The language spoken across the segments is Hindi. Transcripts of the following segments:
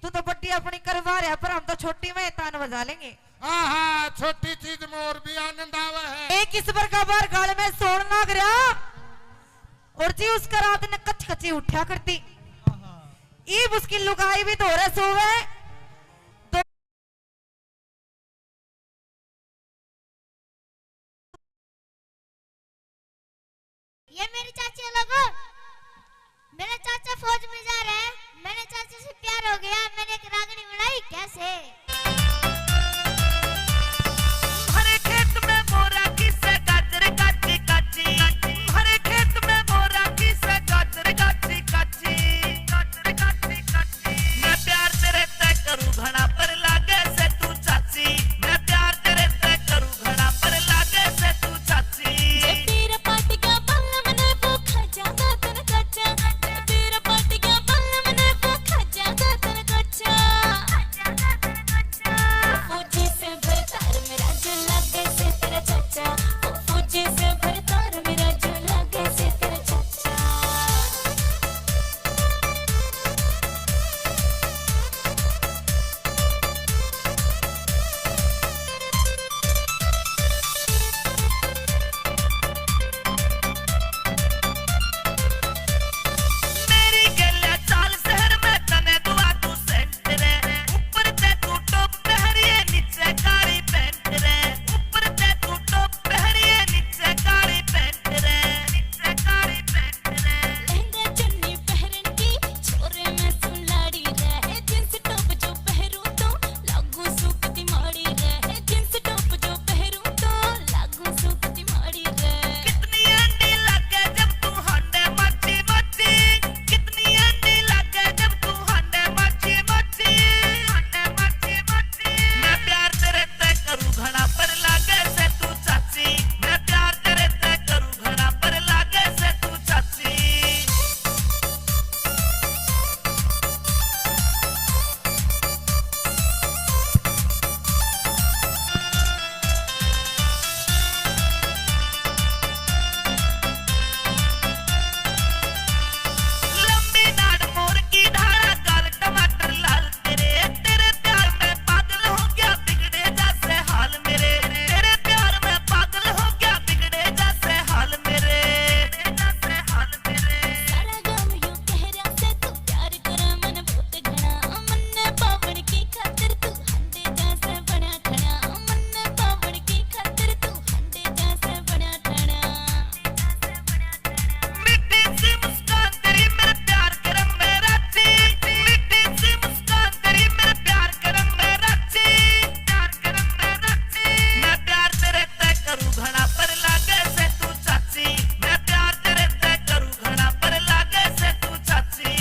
तू तो बड्डी अपनी करवा रहा, पर हम तो छोटी में तान बजा लेंगे। हाँ, छोटी चीज में और भी आनंद आवा है। एक इस बार का बार गाल में सोन लाग रहा और जी उसका रात ने कच कची उठा करती। ईब उसकी लुगाई भी तो रस हुए तो ये मेरी चाची लोगो, मेरा चाचा फौज में जा रहा है, मैंने चाचा से प्यार हो गया, मैंने एक रागनी बनाई कैसे। हरे खेत में मोरा किसे गाजर काची काची, हरे खेत में मोरा किसे गाजर काची काची, गाजर काची काची। मैं प्यार तेरे तय करूं घड़ा पर लागे से तू चाची, मैं प्यार तेरे तय करूं घड़ा पर लागे से तू चाची। तेरा पाटी का बल्ला मने वो खा जाता तेरा कच्चा, तेरा पाटी का बल्ला मने वो खा जाता तेरा कच्चा। फौजी से भरतार मेरा जो लगे से तेरा चाचा, फौजी से भरतार मेरा जो लगे से तेरा चाचा। मेरी गलियां चाल शहर में तने दुआ तू सेंट रे, ऊपर ते तू टॉप पहनिए नीचे काली पैंट रे, ऊपर ते तू टॉप पहनिए नीचे काली पैंट रे, नीचे काली पैंट रे। लहंगा चुन्नी पहन की छोरे में सुलाड़ी रहे, जींस टॉप जो पहरूं तो लागू सूखती माड़ी रहे, जींस टॉप जो पहरूं तो लागू सूखती माड़ी रहे। कितनी अंडी लगे जब तू हंडे मची मची, कितनी अंडी लगे जब तू हंडे मची मची, हंडे मची मची। मैं प्यार तेरे तय करूं घड़ा पर लागे से तू चाची, मैं प्यार तेरे तय करूं घड़ा पर लागे से तू चाची। लंबी नाड़ मोर की ढाला गाल टमाटर लाल तेरे, तेरे प्यार में पागल हो गया बिगड़े जैसे हाल मेरे, तेरे प्यार में पागल हो गया बिगड़े जैसे हाल मेरे, जैसे हाल मेरे। सारा गाँव यूं कह रहा से तू प्यार करे मन बहुत घना, मन्ने पावड़ की खातिर तू हंडे जैसे बना खड़ा, मन्ने पावड़ की खातिर तू हंडे जैसे बना खड़ा। मिट्टी सी मुस्कान तेरी मेरे प्यार के रंग में रची, मिट्टी सी मुस्कान तेरी मेरे प्यार के रंग में रची, प्यार के रंग में रची। मैं प्यार तेरे तय करूं घड़ा पर लागे से तू चाची, मैं प्यार तेरे तय करूं घड़ा पर लागे से तू चाची।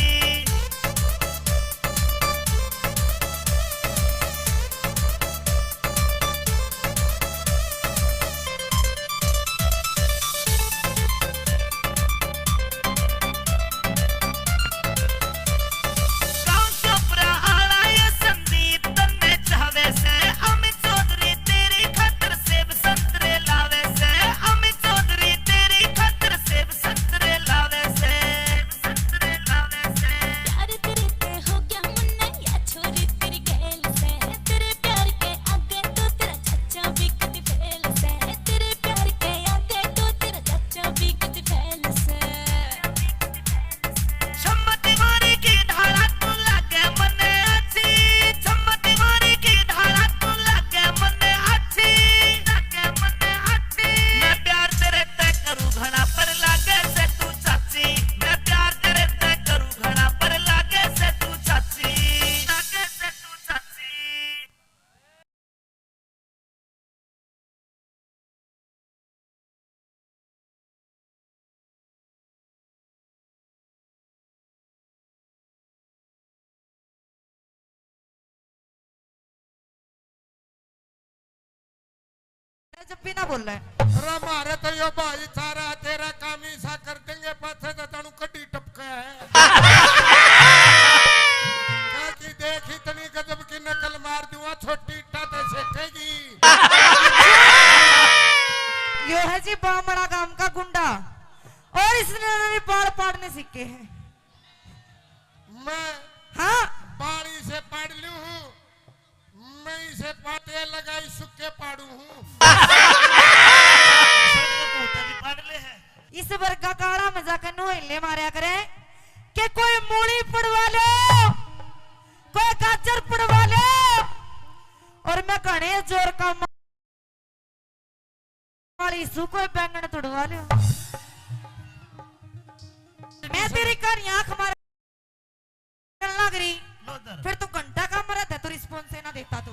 गाँव चोपड़ा आला ये संदीप तन्ने चाहवे से, अमित चौधरी तेरी खातिर सेब संतरे लावे से, अमित चौधरी तेरी खातिर सेब संतरे लावे से, संतरे लावे से। प्यार तेरे पे हो गया मुन्ना या छोरी तेरी गैल से, तेरे प्यार के आगे तो तेरा चाचा भी कति फैल से, तेरे प्यार के आगे तो तेरा चाचा भी कति फैल से। छम्मती मारी की ढाला तू लागे मने अच्छी, छम्मती मारी की ढाला तू लागे मने अच्छी, लागे मने अच्छी। मैं प्यार तेरे तय करूं घड़ा पर लागे से तू चाची, मैं प्यार तेरे तय करूं घड़ा पर लागे से तू चाची, लागे से तू चाची। जब भी ना बोल रहा है अरे मारे तो यो भाईचारा तेरा काम ही सा कर देंगे, पाछे तो तनु कड्डी टपका है। कि देख इतनी गजब की नकल मार दूंगा, छोटी टाटे सेकेगी। यो है जी बामड़ा गांव का गुंडा और इसने बाल पाड़ने सीखे हैं। मैं हाँ बाड़ी से से पाड़ लू हूँ, मैं इसे पाते लगाई सुक्के पाड़ू हूँ। इस वर्ग का काला मजा कन्नू हिले मारा करे कि कोई मूली पड़वा लो, कोई गाजर पड़वा लो, और मैं घने जोर का माली सू कोई बैंगन तुड़वा लो। मैं तेरी कहानियां आंख मार लग रही, फिर तू घंटा का मरा था, तू रिस्पॉन्स ना देता। तू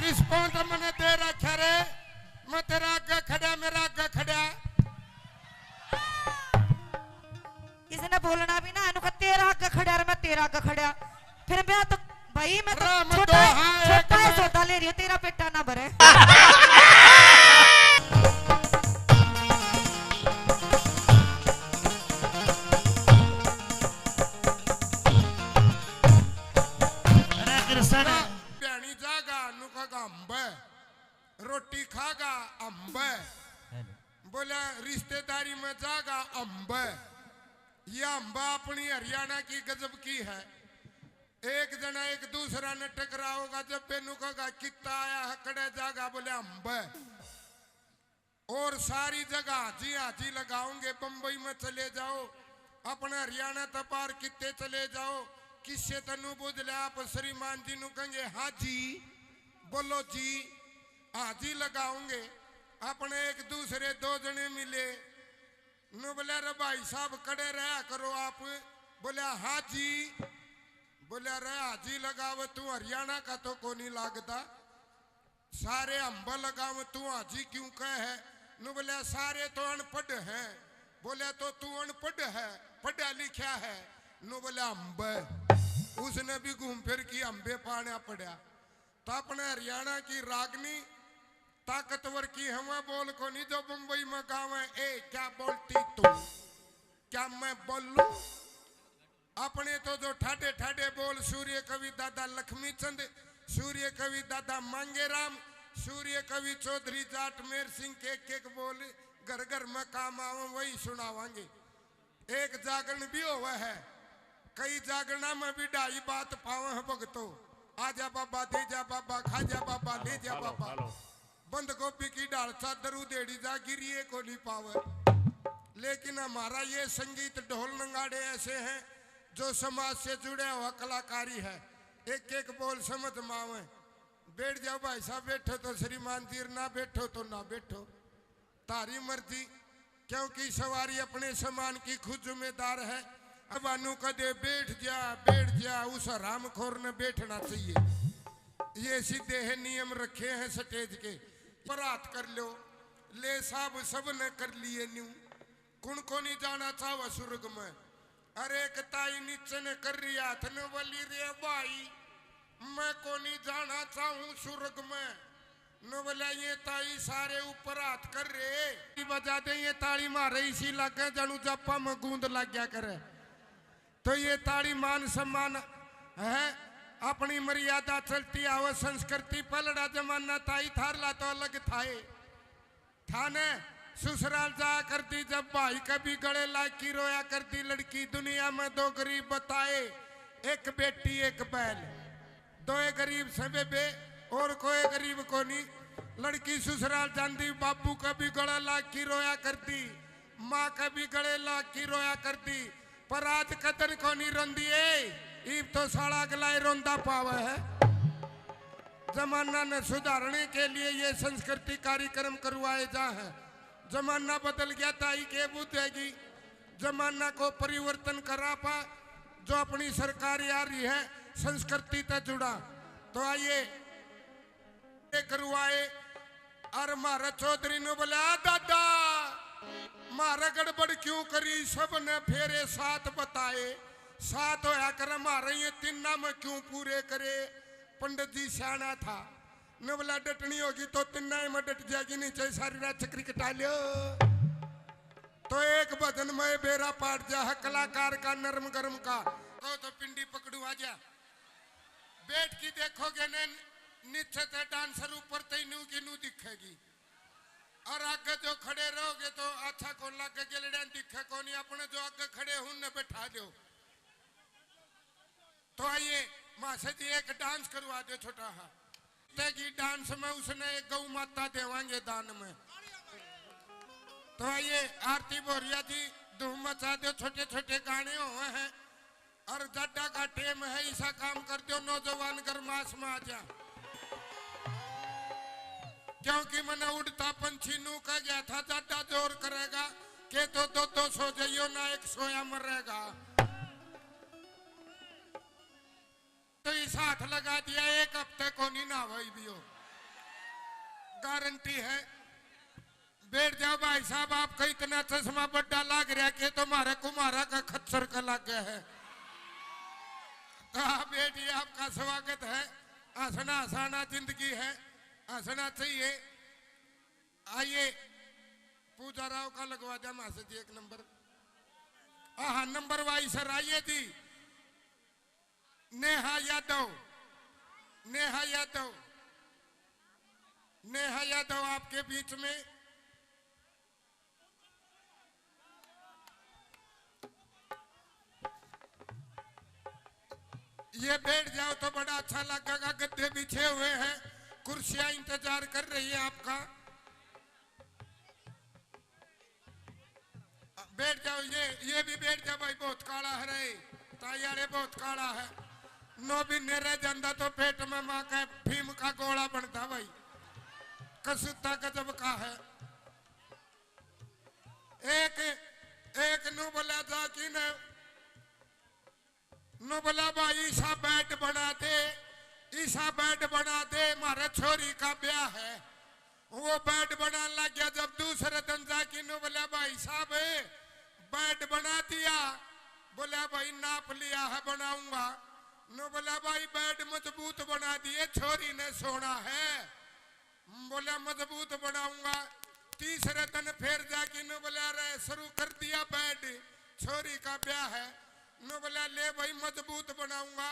रिस्पॉन्स मैंने दे रखा रे, मैं तेरा आगे खड़ा, मेरा आगे खड़ा। इसने बोलना भी ना, इनको तेरा आगे खड़ा और मैं तेरा आगे खड़ा, फिर मैं तो भाई मैं तो राम छोटा दो हाँ एक है में। सौदा ले रही हूँ, तेरा पेटा ना भरे। भैनी जागा नु खागा अम्ब, रोटी खागा अम्ब, बोला रिश्तेदारी में जागा अम्ब। ये अम्बा अपनी हरियाणा की गजब की है। एक जना एक दूसरा ने टकराओगा, जब बेनू कहा कितना आया हकड़े जागा, बोले अम्ब। और सारी जगह हाजी हाजी लगाओगे। बंबई में चले जाओ, अपने हरियाणा तपार कितने चले जाओ, किससे तनु बुझले आप श्रीमान जी नु कहेंगे हाँ जी, बोलो जी, हाजी लगाओगे। अपने एक दूसरे दो जने मिले, नु बोले रे भाई साहब कड़े रहा करो आप, बोले हाँ जी, बोले रे हाजी लगाव तू हरियाणा का तो को नहीं लागता, सारे अम्बा लगाव तू हाजी क्यों कह है। नु बोले सारे तो अनपढ़ हैं, बोले तो तू अनपढ़ है, पढ़ा लिखा है। नु बोले अम्ब, उसने भी घूम फिर की अम्बे पाना पड़ा। तो अपने हरियाणा की रागनी ताकतवर की हमें बोल को नहीं, जो मुंबई में गाँव है, ए क्या बोलती तू, क्या मैं बोलूं। अपने तो जो ठाडे ठाडे बोल, सूर्य कवि दादा लक्ष्मी चंद, सूर्य कवि दादा मांगेराम, सूर्य कवि चौधरी जाट मेर सिंह के एक बोल घर घर में काम आवे वही सुनावांगे। एक जागरण भी हुआ है, कई जागरणा में भी ढाई बात पावे है भगतो, आजा बाबा दे जा बाबा, खा जा बाबा, ले जा बाबा। बंद गोभी की डाल चादर उधेड़ी जा गिरिए को नहीं पावे। लेकिन हमारा ये संगीत ढोल नंगाड़े ऐसे हैं जो समाज से जुड़े हुआ कलाकारी है। एक एक बोल समझ मावे। बैठ जाओ भाई साहब, बैठो तो श्रीमान जी, ना बैठो तो ना बैठो, तारी मर्जी, क्योंकि सवारी अपने सामान की खुद जिम्मेदार है। अब अनु कदे बैठ जा, उस हरामखोर ने बैठना चाहिए। ये सीधे है नियम रखे हैं स्टेज के। बरात कर लो, ले साहब सब ने कर लिए न्यू, कुण को नहीं जाना चाहो स्वर्ग में। अरे कताई नीचे ने कर रही हाथ ने बोली रे भाई मैं को नहीं जाना चाहूं स्वर्ग में। न बोला ये ताई सारे ऊपर हाथ कर रहे, बजा दे ये ताली मारे इसी लगे जानू जप्पा में गूंद लग गया करे। तो ये ताली मान सम्मान है, अपनी मर्यादा चलती आवे संस्कृति। पलड़ा जमाना ताई थारला तो अलग थाए, थाने ससुराल जा करती जब भाई कभी गले लाग की रोया करती लड़की। दुनिया में दो गरीब बताए, एक बेटी एक बैल, दो गरीब से बेबे और कोई गरीब को नहीं। लड़की ससुराल जाती, बाबू कभी गले लाग की रोया करती, माँ कभी गले लाग की रोया करती, पर आज कदर को नहीं रोंदी ईब तो साला गलाए रोंदा पावा है। जमाना ने सुधारने के लिए ये संस्कृति कार्यक्रम करवाए जा है। जमाना बदल गया ताई के बुद्धेगी, जमाना को परिवर्तन करा पा, जो अपनी सरकार आ रही है संस्कृति से जुड़ा। तो आइए करवाए। और मारा चौधरी ने बोला दादा मारा गड़बड़ क्यों करी, सबने फेरे साथ बताए, साथ होया कर मारे ये तीना में क्यों पूरे करे। पंडित जी सियाना था, न बोला डटनी होगी तो तीना में डट जाएगी, नीचे सारी रात चक्री कटा लियो। तो एक भजन में बेरा पाट जा है कलाकार का नरम गरम का। तो पिंडी पकड़ू आ जा, बैठ की देखोगे ने नीचे से डांसर ऊपर तैनू की नू दिखेगी, और आगे जो खड़े रहोगे तो अच्छा को लगे गिलड़े दिखे कौन, अपने जो आगे खड़े हूं ने बैठा दो। तो आइए माँ से जी एक डांस करवा दो छोटा हा की डांस में उसने एक गौ माता देवांगे दान में। तो ये आरती बोरिया जी धूम मचा दो, छोटे छोटे गाने हुए हैं और जड्डा का टेम है, ऐसा काम कर दो नौजवान गरमास में आ जा। क्योंकि मैंने उड़ता पंछी नू कह गया था जड्डा जोर करेगा के तो दो सो जाइयो ना एक सोया मरेगा। तो इस हाथ लगा दिया, एक हफ्ते को नहीं ना भाई भी हो, गारंटी है। बैठ जाओ भाई साहब, आपका इतना चश्मा बड्डा लग रहा कि तुम्हारे कुमारा का खच्चर का लग गया है। कहा बेटी आपका स्वागत है, हंसना हंसाना जिंदगी है, हंसना चाहिए। आइए पूजा राव का लगवा दिया मासे जी एक नंबर। हाँ नंबर वाइज सर आइए जी। नेहा यादव, नेहा यादव, नेहा यादव आपके बीच में। ये बैठ जाओ तो बड़ा अच्छा लगेगा, गद्दे बिछे हुए हैं, कुर्सियां इंतजार कर रही है आपका। बैठ जाओ, ये भी बैठ जाओ भाई, बहुत काला है रे तायारे, बहुत काला है। नो भी नेरे जाता तो पेट में माँ का भीम का गोला बनता भाई, कसुता गजब का है। एक नु बोला जा कि नु बोला भाई ईसा बेड बना दे, ईसा बेड बना दे, मारे छोरी का ब्याह है। वो बेड बनाने लग गया, जब दूसरे दिन जाके नु बोला भाई साहब बेड बना दिया, बोला भाई नाप लिया है बनाऊंगा। नो बोला भाई बेड मजबूत बना दिए, छोरी ने सोना है, बोला मजबूत बनाऊंगा। तीसरे दिन फिर जाके नो बोला रे शुरू कर दिया बेड, छोरी का ब्याह है। नो बोला ले भाई मजबूत बनाऊंगा।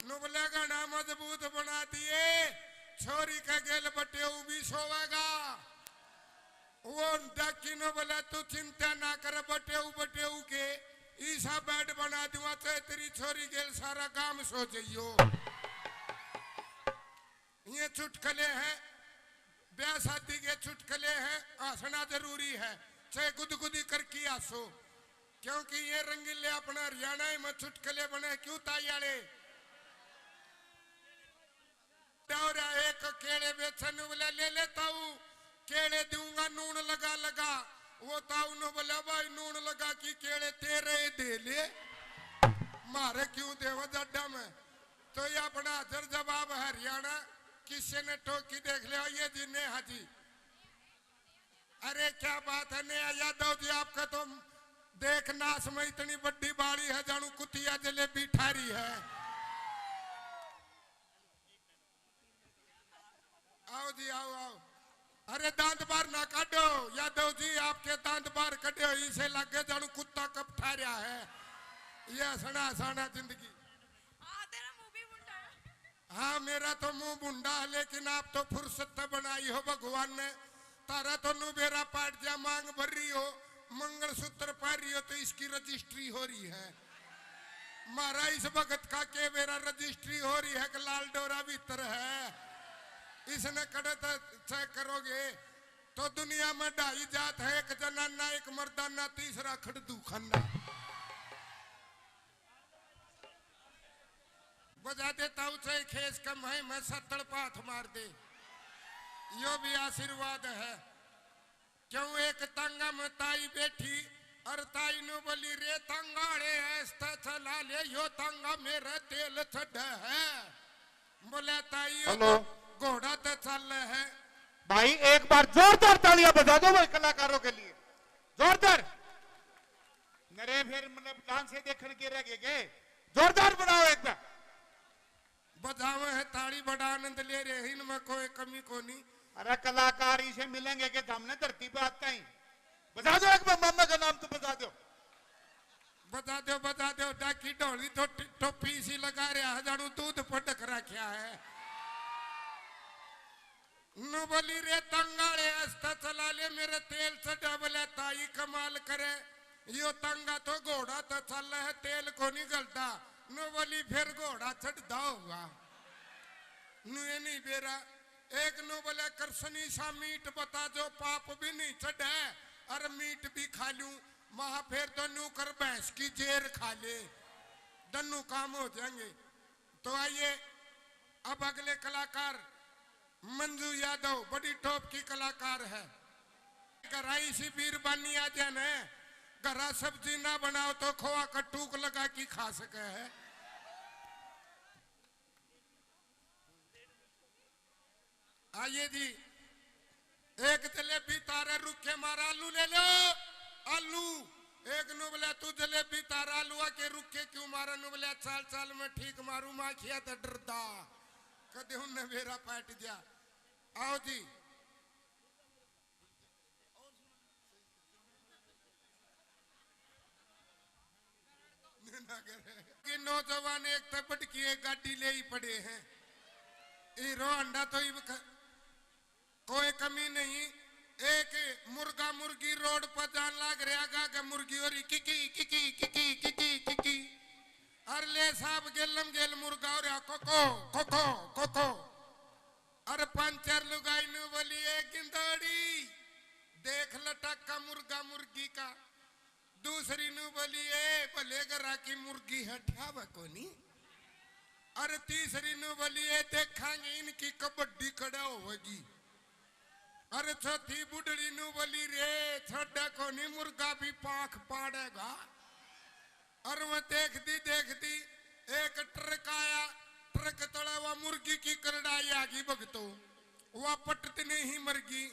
नो बोला गाना मजबूत बना दिए, छोरी का गेल बटे भी सोवेगा। वो डाकी नो बोला तू चिंता ना कर, बटे के ईसा बेड बना दूंगा तो तेरी छोरी गेल सारा काम सो जाइयो। ये चुटकले हैं, ब्याह शादी के चुटकले हैं, हंसना जरूरी है, चाहे गुदगुदी करके हंसो, क्योंकि ये रंगीले अपना हरियाणा में चुटकले बने क्यों तायाले। एक केले बेचने वाला ले लेता हूँ, केले दूंगा नून लगा लगा, वो ताऊ ने बोला भाई नून लगा कि केले तेरे दे ले, मारे क्यों देव जड्डा में। तो ये अपना हजर जवाब हरियाणा, किसी ने टोकी देख लिया। ये जी नेहा जी, अरे क्या बात है नेहा यादव जी, आपका तो देख नाश में इतनी बड़ी बाड़ी है, जानू कुतिया जलेबी ठारी है। आओ जी आओ आओ। अरे दांत बार ना काटो यादव जी, आपके दांत बार कटे हो, इसे लगे जानू कुत्ता कब ठारिया है। ये सना सना जिंदगी। तेरा मुंह भी मुंडा है। हाँ मेरा तो मुंह बुंडा है, लेकिन आप तो फुर्सत बनाई हो भगवान ने। तारा तो नुबेरा पाट जा, मांग भर रही हो, मंगलसूत्र पा रही हो, तो इसकी रजिस्ट्री हो रही है। मारा इस भगत का के मेरा रजिस्ट्री हो रही है कि लाल डोरा भीतर है। इसने कड़े चेक करोगे तो दुनिया में ढाई जात है, एक जनाना एक मर्दाना, तीसरा खड़दू खन्ना। बजा देता हूँ चाहे खेस कम है, मैं सत्तर पाथ मार दे, यो भी आशीर्वाद है। क्यों एक तंगा में ताई बैठी और ताई नु बोली रे तंगाड़े ऐसा चला ले, यो तंगा मेरा तेल छड़ है। बोले ताई घोड़ा तो चल रहे है। भाई एक बार जोरदार तालियां बजा दो भाई कलाकारों के लिए, जोरदार। नरे फिर मतलब डांस से देखने के रह गए, जोरदार बनाओ एक बार। बजावे है ताली, बड़ा आनंद ले रहे हैं, इनमें कोई कमी को नहीं। अरे कलाकार इसे मिलेंगे कि हमने धरती पे आते ही। बजा दो एक बार, मामा का नाम तो बजा दो, बजा दो बजा दो। डाकी ढोली तो टोपी सी लगा रहा है, जानू दूध पटक रखा है। नु बोली रे तंगाड़े अस्ता चला ले, मेरे तेल चढ़ा। बोले ताई कमाल करे, यो तंगा तो घोड़ा तो चल है, तेल को नहीं गलता। नो बोली फिर घोड़ा चढ़दा होगा नु ये नहीं बेरा एक नो बोले कृष्णी सा मीट बता जो पाप भी नहीं चढ़े और मीट भी खा लूं वहां फिर तो नू कर भैंस की जेर खा ले दन्नू काम हो जाएंगे। तो आइए अब अगले कलाकार मंजू यादव बड़ी टॉप की कलाकार है। गराई सी बीरबानी आ जाने गरा सब्जी ना बनाओ तो खोआ कट्टूक लगा की खा सके है। आइए जी एक जलेबी तारे रुखे मारा आलू ले लो आलू एक नु बोले तू जलेबी तारा आलू आके रुखे क्यों मारा नु बोले चाल चाल में ठीक मारू माखिया तो डरदा कदे उन्हें मेरा पैट दिया। आओ जी कि नौजवान एक तबट की एक गाड़ी ले ही पड़े हैं हीरो अंडा तो कोई कमी नहीं। एक मुर्गा मुर्गी रोड पर जान लाग रहा गा मुर्गी और Kiki Kiki Kiki Kiki Kiki और ले साहब गेलम गेल मुर्गा और कोको कोको कोको और पंचर लुगाई नु बोली एक गिंदड़ी देख लटक का मुर्गा मुर्गी का दूसरी नु बोली भले गरा की मुर्गी है ठ्यावा कोनी और तीसरी नु बोली देखांगे इनकी कबड्डी खड़ा होगी अरे चौथी बुढ़ड़ी नु बोली रे छोड़ा कोनी मुर्गा भी पाख पाड़ेगा। और वह देखती एक ट्रक आया ट्रक तड़ा हुआ मुर्गी की करड़ाई आगी भगतो वह पटती नहीं मरगी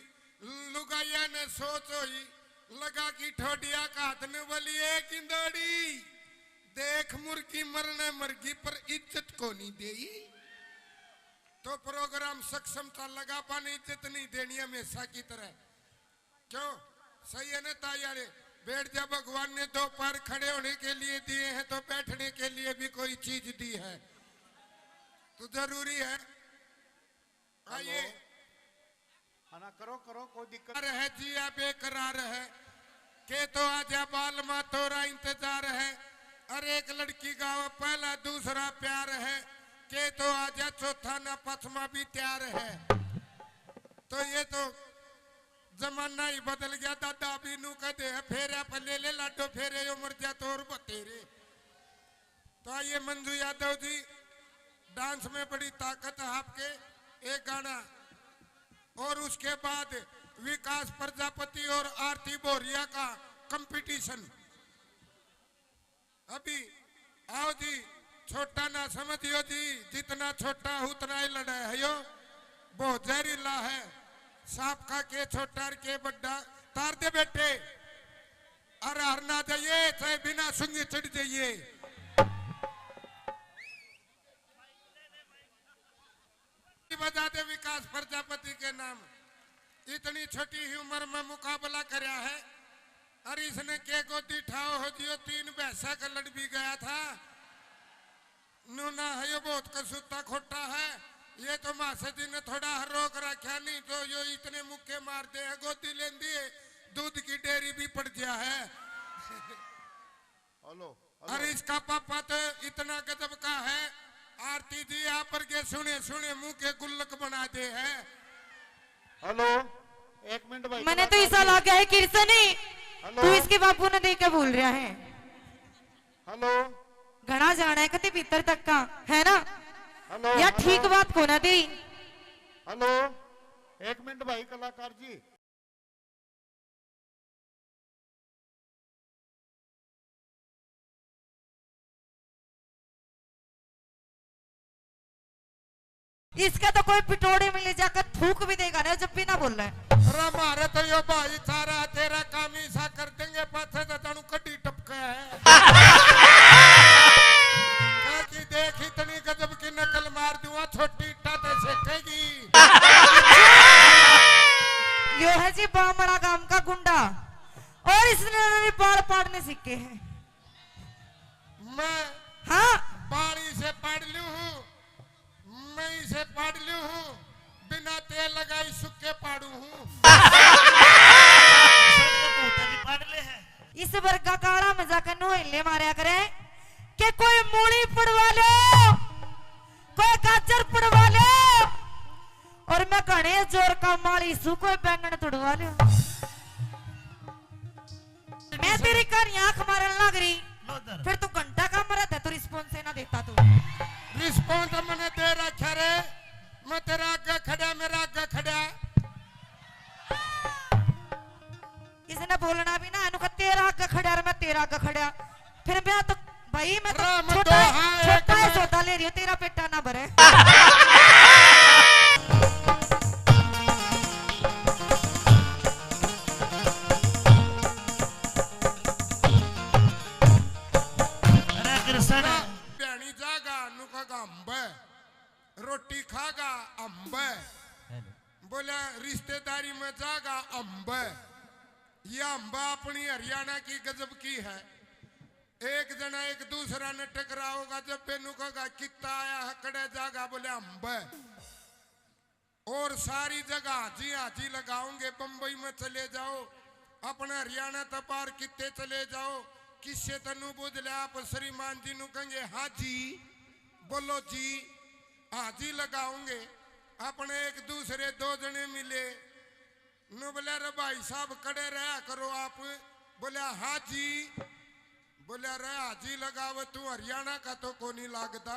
लुगाइया ने सोचो ही लगा की ठोडिया का हाथ ने बोली एक इंदौड़ी देख मुर्गी मरने मरगी पर इज्जत को नहीं देई तो प्रोग्राम सक्षमता लगा पाने इज्जत नहीं देनी हमेशा की तरह क्यों सही है ना तायारे बैठ जा भगवान ने दो पैर खड़े होने के लिए दिए हैं तो बैठने के लिए भी कोई चीज दी है तो जरूरी है। आइए ना करो करो कोई दिक्कत है जी आप बेकरार है के तो आजा बाल मा तोरा इंतजार है और एक लड़की गाँव पहला दूसरा प्यार है के तो आजा चौथा ना पथमा भी तैयार है। तो ये तो जमाना ही बदल गया दादा भी नू कहते हैं फेरे पले ले लाडो फेरे उमर जा तोर बतेरे। तो आइए मंजू यादव जी डांस में बड़ी ताकत है आपके एक गाना और उसके बाद विकास प्रजापति और आरती बोरिया का कंपटीशन। अभी आओ जी छोटा ना समझियो जी जितना छोटा उतना ही लड़ा है यो बहुत जहरीला है सांप का के छोटा के बड्डा तार दे बेटे अरे हरना जाइए चाहे बिना सुंगे चढ़ जाइए। बजा दे विकास प्रजापति के नाम इतनी छोटी ही उम्र में मुकाबला कराया है और इसने के गोदी ठाओ हो दियो 3 भैंसा का लड़ भी गया था नूना है ये बहुत कसूता खोटा है ये तो मासा जी ने थोड़ा रोक रखा नहीं तो यो इतने मुक्के मार दे है गोदी ले दिए दूध की डेयरी भी पड़ गया है। हेलो और इसका पापा तो इतना गजब का है आरती जी आप पर के सुने सुने मुंह के गुल्लक बना दे है। हेलो एक मिनट भाई मैंने तो ऐसा लगा है किरसनी तू इसके बापू ने देख के भूल रहा है। हेलो घना जाना है कति भीतर तक का है ना हेलो या ठीक बात को ना तेरी। हेलो एक मिनट भाई कलाकार जी इसका तो कोई पिटोड़े में ले जाकर थूक भी देगा ना जब भी ना बोल रहा है। हमारे तो यो भाई सारा तेरा काम ही सा कर देंगे पाछे तो तनु कड्डी टपका है कि देख इतनी गजब की नकल मार दूंगा छोटी टाटे सेकेगी। यो है जी बामड़ा गांव का गुंडा और इसने बाल पाड़ने सीखे हैं। मैं हाँ बाड़ी से पाड़ लू हूँ मैं इसे पाड़ लू हूँ बिना तेल लगाई सुक्के पाड़ू हूँ। पाड़ ले है इस वर्ग का काड़ा में जाकर नो हिले मारा करे कि कोई मूली पड़वा लो, कोई गाजर पड़वा लो, और मैं घने जोर का माली सू कोई बैंगन तुड़वा लो। मैं तेरी कर आंख मारन लग रही, फिर तू घंटा का मरा था, तू रिस्पॉन्स ना देता तू। रिस्पॉन्स मैंने दे रखा रे, मैं तेरा आगे खड़ा, मेरा आगे खड़ा। इसने बोलना भी ना, इनको तेरा आगे खड़ा और मैं तेरा आगे खड़ा, फिर मैं तो भाई मैं तो राम छोटा दो हाँ एक छोटा में। सौदा ले रही हूँ, तेरा पेटा ना भरे। अरे कृष्ण भैनी जागा नुकागा अंब, रोटी खागा अंब, बोला रिश्तेदारी में जागा अंब। यह अंबा अपनी हरियाणा की गजब की है। एक जना एक दूसरा ने टकराओगा, जब बेनू कहोगा कितना आया है, कड़े जागा बोले अंब। और सारी जगह हाजी लगाओगे। बंबई में चले जाओ, अपना हरियाणा तपार कितने चले जाओ, किससे तनु बुझ ले, आप श्रीमान जी नु कहेंगे हाँ जी, बोलो जी, हाजी लगाओगे। अपने एक दूसरे दो जने मिले, नु बोले रे भाई साहब कड़े रहा करो आप, बोले हाँ जी, बोले रे हाजी लगाव तू हरियाणा का तो को नहीं लागता,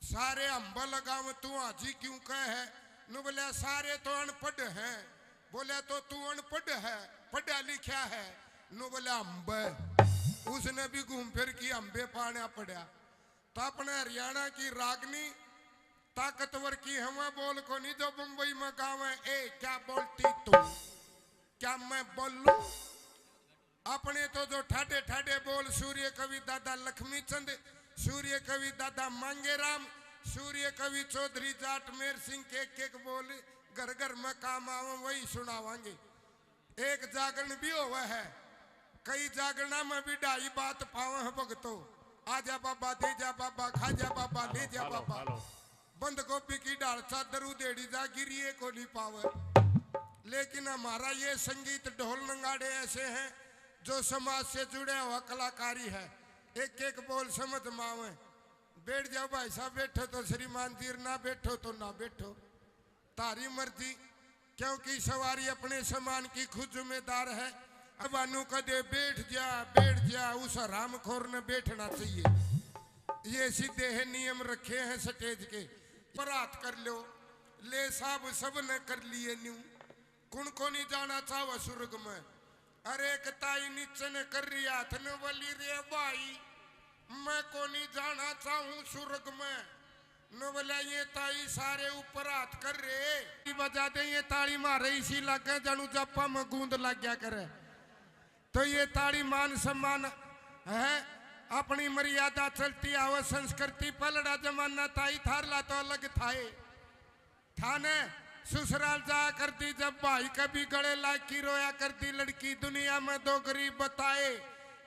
सारे अंब लगाव तू हाजी क्यों कह है? नु बोले सारे तो अनपढ़ हैं। बोले तो तू अनपढ़ है, पढ़ा लिखा है? नु बोले अंब। उसने भी घूम फिर की अंबे पाना पड़ा। तो अपने हरियाणा की रागनी ताकतवर की हमें बोल को नहीं, जो मुंबई में गाँव है, ए क्या बोलती तू, क्या मैं बोलूं? अपने तो जो ठाडे ठाडे बोल, सूर्य कवि दादा लक्ष्मी चंद, सूर्य कवि दादा मांगेराम, सूर्य कवि चौधरी जाट मेर सिंह के एक बोल घर घर में काम आवे वही सुनावांगे। एक जागरण भी हुआ है, कई जागरणा में भी ढाई बात पावे है भगतो, आजा बाबा दे जा बाबा, खा जा बाबा, ले जा बाबा। बंद गोभी की डाल चादर उधेड़ी जा गिरिए को नहीं पावे। लेकिन हमारा ये संगीत ढोल नंगाड़े ऐसे हैं जो समाज से जुड़े हुआ कलाकारी है। एक एक बोल समझ मावे। बैठ जाओ भाई साहब, बैठो तो श्रीमान जी, ना बैठो तो ना बैठो, तारी मर्जी, क्योंकि सवारी अपने सामान की खुद जिम्मेदार है। अब अनु कदे बैठ जा, उस हरामखोर ने बैठना चाहिए। ये सीधे है नियम रखे हैं स्टेज के। बरात कर लो, ले साहब सब ने कर लिए न्यू, कुण को नहीं जाना चाहो स्वर्ग में। अरे एक ताई नीचे ने कर रही हाथ ने बोली रे भाई मैं को नहीं जाना चाहूं स्वर्ग में। न बोला ये ताई सारे ऊपर हाथ कर रहे, बजा दे ये ताली मारे इसी लगे जानू जप्पा में गूंद लग गया करे। तो ये ताली मान सम्मान है, अपनी मर्यादा चलती आवे संस्कृति। पलड़ा जमाना ताई थारला तो अलग थाए, थाने ससुराल जा करती जब भाई कभी गले लाग की रोया करती लड़की। दुनिया में दो गरीब बताए,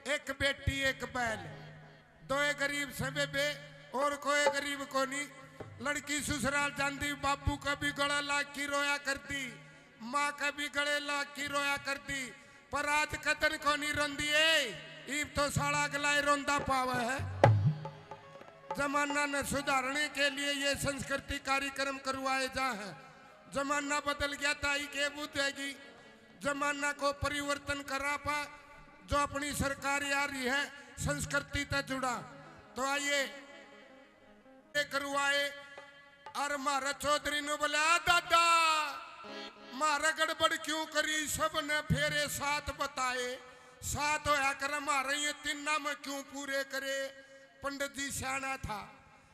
एक बेटी एक बैल, दो गरीब से बेबे और कोई गरीब को नहीं। लड़की ससुराल जाती, बाबू कभी गले लाग की रोया करती, माँ कभी गले लाग की रोया करती, पर आज कदर को नहीं रोंदी है। ईब तो साड़ा गलाए रोंदा पावा है। जमाना ने सुधारने के लिए ये संस्कृति कार्यक्रम करवाए जा हैं। जमाना बदल गया, ताई के बुद्धेगी जमाना को परिवर्तन करा पा, जो अपनी सरकार आ रही है संस्कृति तक जुड़ा। तो आइए करवाए। और मारा चौधरी ने बोला दादा मारा गड़बड़ क्यों करी, सब ने फेरे साथ बताए, साथ होया कर मारे ये तीना में क्यों पूरे करे। पंडित जी सियाना था,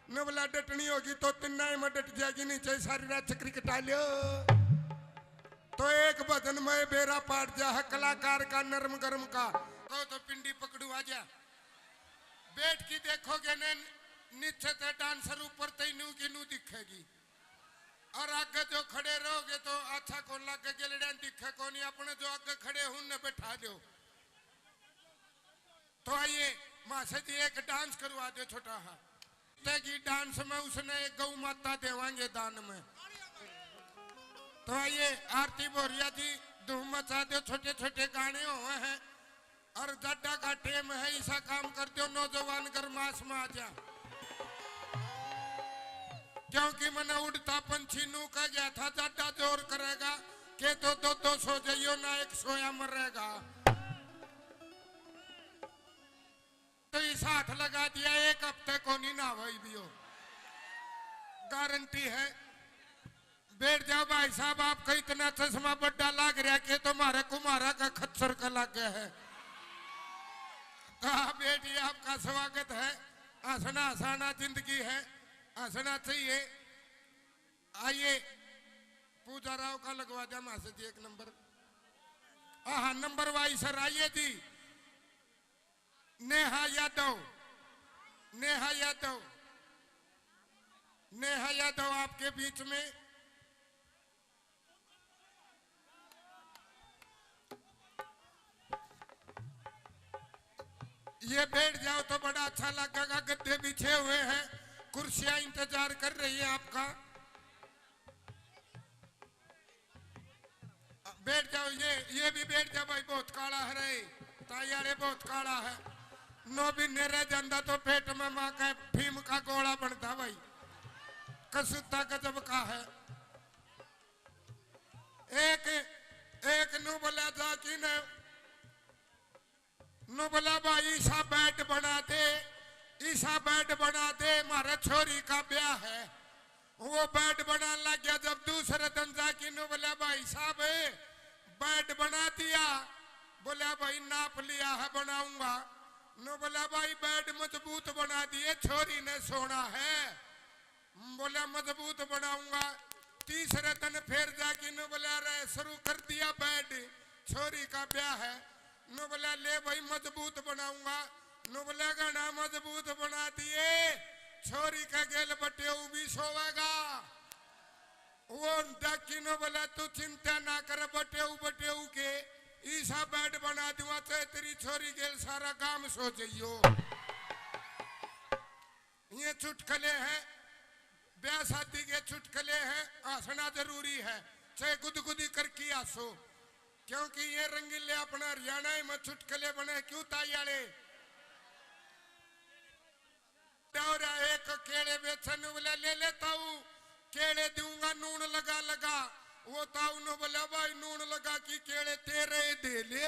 न बोला डटनी होगी तो तीना में डट जाएगी, नीचे सारी रात चक्री कटा लियो। तो एक भजन में बेरा पाट जा है कलाकार का नरम गरम का। तो पिंडी पकड़ू आ जा, बैठ की देखोगे ने नीचे से डांसर ऊपर तैनू की नू दिखेगी, और आगे जो खड़े रहोगे तो अच्छा को लगे गेलड़े दिखे को नहीं। अपने जो आगे खड़े हूं ने बैठा दो। तो आइए मासे जी एक डांस करवा दो छोटा हा। तेगी डांस में उसने एक गौ माता देवांगे दान में। तो आइए आरती बोरिया जी धूम मचा दो, छोटे छोटे गाने हुए हैं और जड्डा का टेम है, ऐसा काम कर दो नौजवान गरमास में आ जा। क्योंकि मैंने उड़ता पंछी नू कह गया था जड्डा जोर करेगा के तो 200 सो जाइयो ना 1 सोया मरेगा। तो इस हाथ लगा दिया 1 हफ्ते को नहीं ना भाई भी हो, गारंटी है। बैठ जाओ भाई साहब, आपका इतना चश्मा बड्डा लग रहा कि तुम्हारे कुमारा का खच्चर का लग गया है। कहा बेटी आपका स्वागत है, हंसना हंसाना जिंदगी है, हंसना चाहिए। आइए पूजा राव का लगवा दिया मासे जी 1 नंबर। हाँ नंबर वाइज सर आइए जी। नेहा यादव, नेहा यादव, नेहा यादव आपके बीच में। ये बैठ जाओ तो बड़ा अच्छा लगेगा, गद्दे बिछे हुए हैं, कुर्सियां इंतजार कर रही है आपका। बैठ जाओ, ये भी बैठ जाओ भाई, बहुत काला है रे तायारे, बहुत काला है। नो भी नेरे जाता तो पेट में माँ का भीम का गोला बनता भाई, कसुता गजब का है। एक नु बोला जा कि नु बोला भाई ईसा बेड बना दे, ईसा बेड बना दे, मारे छोरी का ब्याह है। वो बेड बना लग गया। जब दूसरे दिन जाके नु बोला भाई साहब बेड बना दिया, बोला भाई नाप लिया है बनाऊंगा। नु बोला भाई बेड मजबूत बना दिए, छोरी ने सोना है। बोला मजबूत बनाऊंगा। तीसरे दिन फिर जाके नु बोला रे शुरू कर दिया बेड, छोरी का ब्याह है। नु बोला ले भाई मजबूत बनाऊंगा। नु बोला गाना मजबूत बना दिए, छोरी का गेल बटे भी सोवेगा। वो डाकी नु बोला तू चिंता ना कर, बटे के ईसा बेड बना दूंगा, तो तेरी छोरी गेल सारा काम सो जाइयो। ये चुटकले हैं, ब्याह शादी के चुटकले हैं, हंसना जरूरी है, चाहे गुदगुदी करके हंसो। क्योंकि ये रंगीले अपना हरियाणा में चुटकले बने क्यों तायाले। एक केले बेचन बोला ले लेता हूँ, केले दूंगा नून लगा लगा। वो ताऊ ने बोला भाई नून लगा कि केले तेरे दे ले,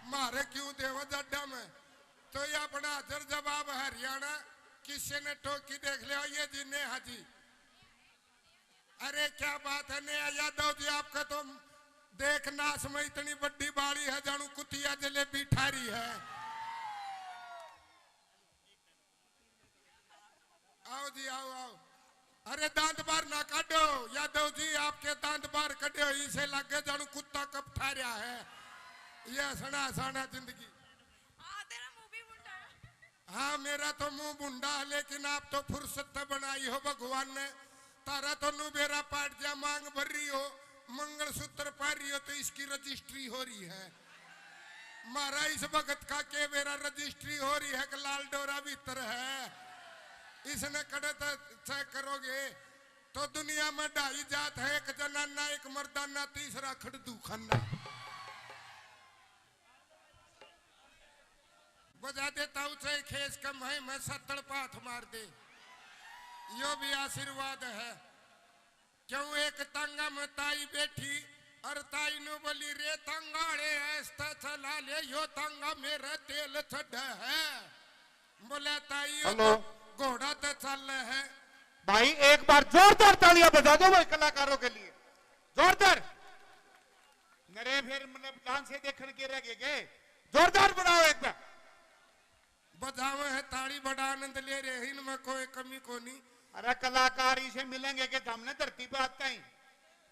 मारे क्यों देवा जड्डा में। तो ये अपना हाजर जवाब हरियाणा, किसी ने टोकी देख लिया। ये जी नेहा जी, अरे क्या बात है नेहा यादव जी, आपका तो देख नाश में इतनी बड़ी बाड़ी है, जानू कुतिया जलेबी ठारी है। आओ जी आओ आओ। अरे दांत बार ना काटो यादव जी, आपके दांत बार कटो, इसे लगे जानू कुत्ता कब ठारिया है। यह सना साना जिंदगी। तेरा मुंह भी मुंडा है। हाँ मेरा तो मुंह बुंडा है, लेकिन आप तो फुर्सत बनाई हो भगवान ने। तारा तो नुबेरा पाट जा मांग भर रही हो, मंगलसूत्र पा रही हो, तो इसकी रजिस्ट्री हो रही है। मारा इस भगत का के मेरा रजिस्ट्री हो रही है कि लाल डोरा भीतर है। इसने कड़े चेक करोगे तो दुनिया में 2.5 जात है, एक जनाना एक मर्दाना, तीसरा खड़दू खन्ना। बजा देता हूँ चाहे खेस कम है, मैं 70 पाथ मार दे, यो भी आशीर्वाद है। क्यों एक तंगा में ताई बैठी और ताई नु बोली रे तंगाड़े ऐसा चला ले, यो तंगा मेरा तेल छड़ है। बोला ताई हेलो घोड़ा तो चल है। भाई एक बार जोरदार तालियां बजा दो भाई कलाकारों के लिए, जोरदार। नरे फिर मतलब डांस से देखने के रह गए, जोरदार बनाओ एक बार। बजावे है ताड़ी, बड़ा आनंद ले रहे, इनमें कोई कमी को नहीं। अरे कलाकार इसे मिलेंगे कि सामने धरती पे आता ही।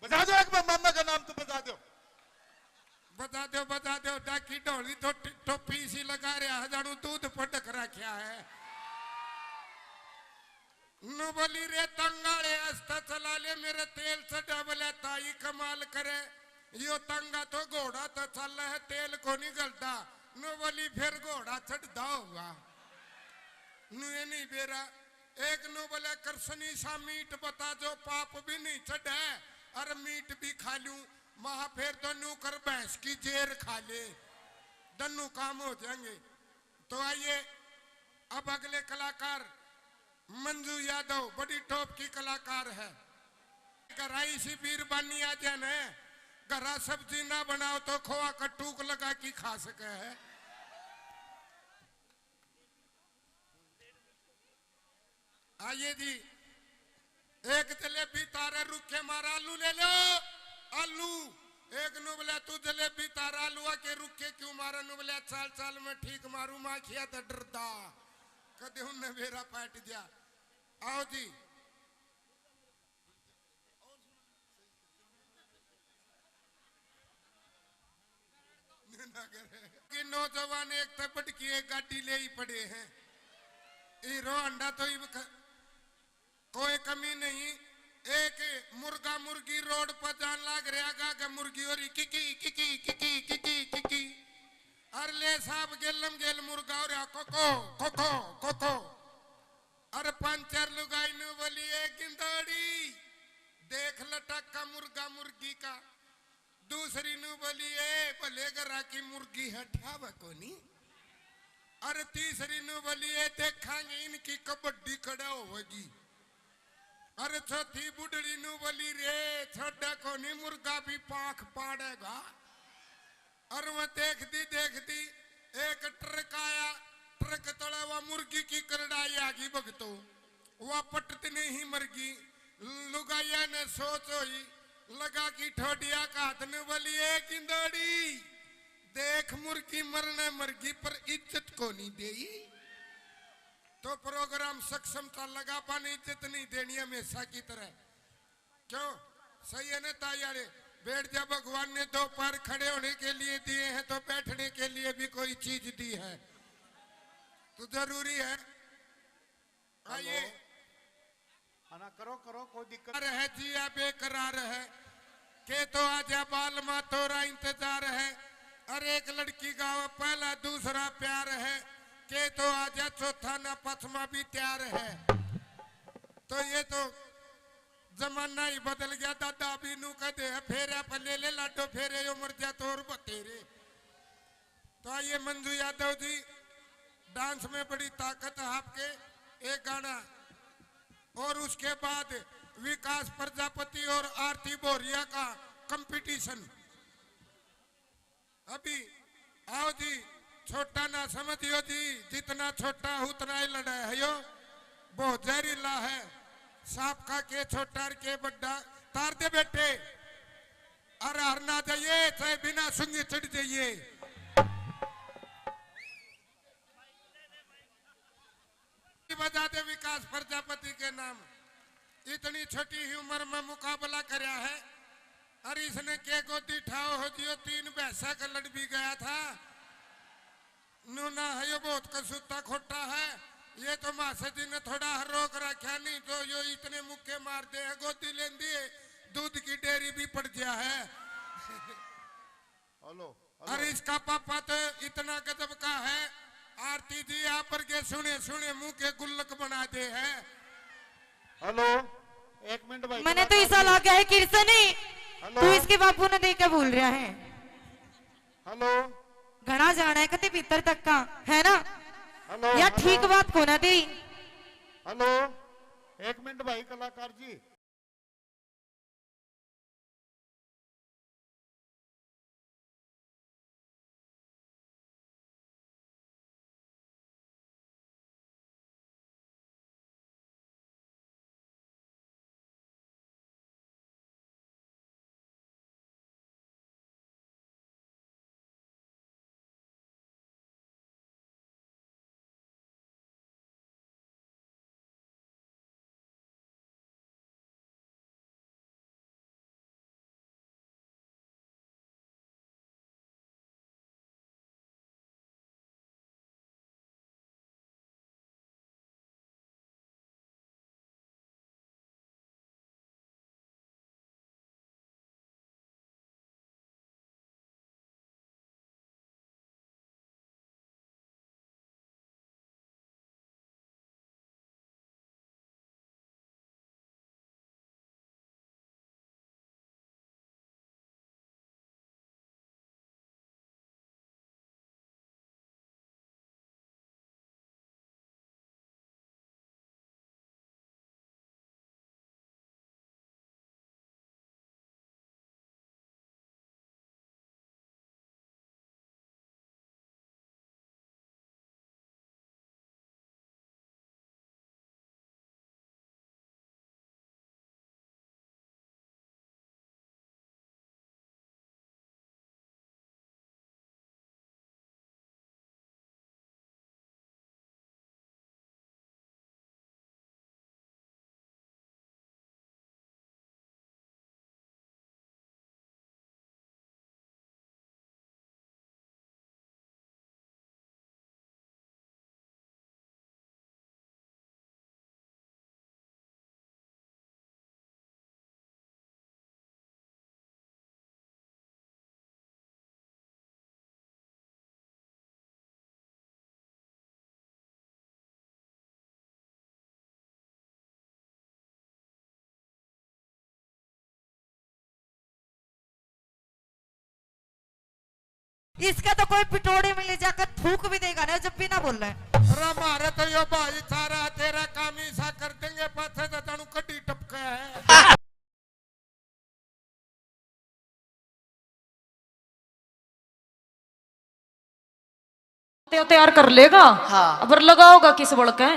बजा दो एक बार, मामा का नाम तो बजा दो, बजा दो बजा दो। डाकी ढोली तो टोपी सी लगा रहा है, जानू दूध पटक रखा है। नु बोली रे तंगाड़े अस्ता चला ले, मेरे तेल चढ़ा। बोला ताई कमाल करे, यो तंगा तो घोड़ा तो चल है, तेल को नहीं गलता। नु बोली फिर घोड़ा चढ़ता होगा। नु ये नहीं बेरा। एक नु बोले कृष्णी सा मीट बता जो पाप भी नहीं चढ़े, और मीट भी खा लूं, महा फिर तो नू कर भैंस की जेर खा ले। दोनों काम हो जाएंगे। तो आइए अब अगले कलाकार मंजू यादव, बड़ी टॉप की कलाकार है। घराई सी बीर बानी आ जाने, घरा सब्जी ना बनाओ तो खोआ का टूक लगा की खा सके है। आइए जी, एक जलेबी तारे रुखे मारा आलू ले लो, आलू। एक नु बोले तू जलेबी तारा आलू के रुखे क्यों मारा? नु बोले चाल चाल में ठीक मारू, मां खिया तो डरदा कदे उन्हें मेरा पैट दिया। आओ जी, कि नौजवान एक तपट की एक गाड़ी ले ही पड़े हैं। हीरो अंडा तो कोई कमी नहीं। एक मुर्गा मुर्गी रोड पर जान लाग रहा गा मुर्गी और Kiki Kiki Kiki Kiki Kiki अरे ले साहब गेलम गेल मुर्गा और कोको कोको कोको अरे पंचर लुगाई नु बोली एक गिंदड़ी देख लटक का मुर्गा मुर्गी का। दूसरी नु बोली ए भले गरा की मुर्गी है ठावा कोनी। अरे तीसरी नु बोली ए देखांगे इनकी कबड्डी खड़ा होगी। अरे चौथी बुढ़ड़ी नु बोली रे छोड़ा कोनी मुर्गा भी पाख पाड़ेगा। और वह देखती एक ट्रक आया, ट्रक तड़ा हुआ मुर्गी की करड़ाई आगी भगतो, वह पटत नहीं मरगी। लुगाइया ने सोच होई लगा की ठोडिया का हाथ ने बोली एक इंदड़ी देख मुर्गी मरने मरगी पर इज्जत को नहीं देई। तो प्रोग्राम सक्षमता लगा पाने इज्जत नहीं देनी हमेशा की तरह। क्यों सही है ना तायारे? बैठ जा, भगवान ने दो पैर खड़े होने के लिए दिए हैं तो बैठने के लिए भी कोई चीज दी है तो जरूरी है। आइए ना करो करो, कोई दिक्कत है जी, आप बेकरार है के तो आजा बाल मा तोरा इंतजार है। अरे एक लड़की का पहला दूसरा प्यार है के तो आजा चौथा ना पथमा भी तैयार है। तो ये तो जमाना ही बदल गया। दादा भी नू कहते हैं फेरे पले ले लाडो फेरे उमर जा तो और बतेरे। तो आइए मंजू यादव जी, डांस में बड़ी ताकत है आपके। एक गाना और उसके बाद विकास प्रजापति और आरती बोरिया का कंपटीशन। अभी आओ जी, छोटा ना समझियो जी, जितना छोटा उतना ही लड़ा है यो, बहुत जहरीला है। सांप खा के छोटा के बड्डा तार दे बेटे। अरे हर ना जाइए चाहे बिना सुंगे चढ़ जाइए। बजा दे विकास प्रजापति के नाम। इतनी छोटी ही उम्र में मुकाबला कराया है। अरे इसने के गोदी ठाओ हो जियो, 3 भैंसा का लड़ भी गया था। नूना है यो बहुत कसूता खोटा है। ये तो मासा जी ने थोड़ा रोक रखा, नहीं तो यो इतने मुक्के मार दे है। गोदी ले दिए दूध की डेयरी भी पड़ गया है। हेलो अरे इसका पापा तो इतना गजब का है। आरती जी आप पर के सुने सुने मुंह के गुल्लक बना दे है। हेलो, एक मिनट भाई। मैंने तो ऐसा लगा है किरसनी हेलो तू इसके बापू ने देख के भूल रहा है। हेलो घना जाना है कते भीतर तक का है ना हेलो या ठीक बात को ना तेरी। हेलो, एक मिनट भाई कलाकार जी। इसका तो कोई पिटोड़े में ले जाकर थूक भी देगा ना जब भी ना बोल रहे अरे हमारे तो यो भाई सारा तेरा काम ही सा कर देंगे पाथे तो तानू कड्डी टपका है। तैयार कर लेगा। हाँ। अब लगाओगा किस बड़ के?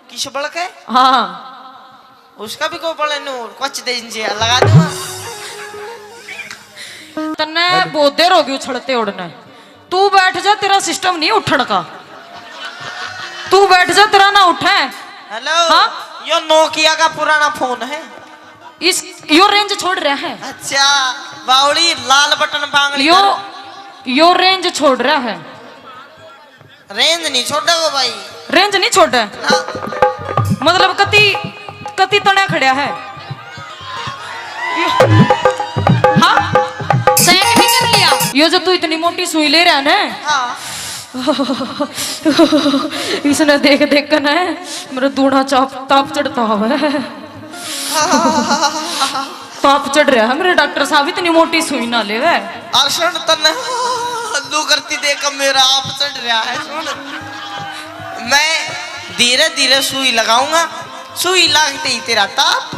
किस बड़ के? हाँ उसका भी कोई बड़े नूर कुछ दिन से लगा दूंगा। तन्ने बहुत देर होगी उछलते उड़ने। तू बैठ जा, तेरा सिस्टम नहीं उठण का। तू बैठ जा, तेरा ना उठे। हेलो। हाँ? यो नोकिया का पुराना फोन है। इस यो रेंज छोड़ रहा है। अच्छा बावली लाल बटन बांगड़ी यो रेंज छोड़ रहा है। रेंज नहीं छोड़ेगा भाई। रेंज नहीं छोड़ ना। मतलब कति तने खड़िया है। हाँ सैक नहीं कर लिया। यो जो तू इतनी मोटी सुई ले रहा है ना, हाँ। इसने देख देख कर ना मेरा दूढ़ा ताप चढ़ता हुआ है। ताप चढ़ रहा है मेरे। डॉक्टर साहब इतनी मोटी सुई ना ले गए। अर्षण तन हल्लू करती देख मेरा आप चढ़ रहा है। सुन मैं धीरे धीरे सुई लगाऊंगा। सुई लगते ही तेरा ताप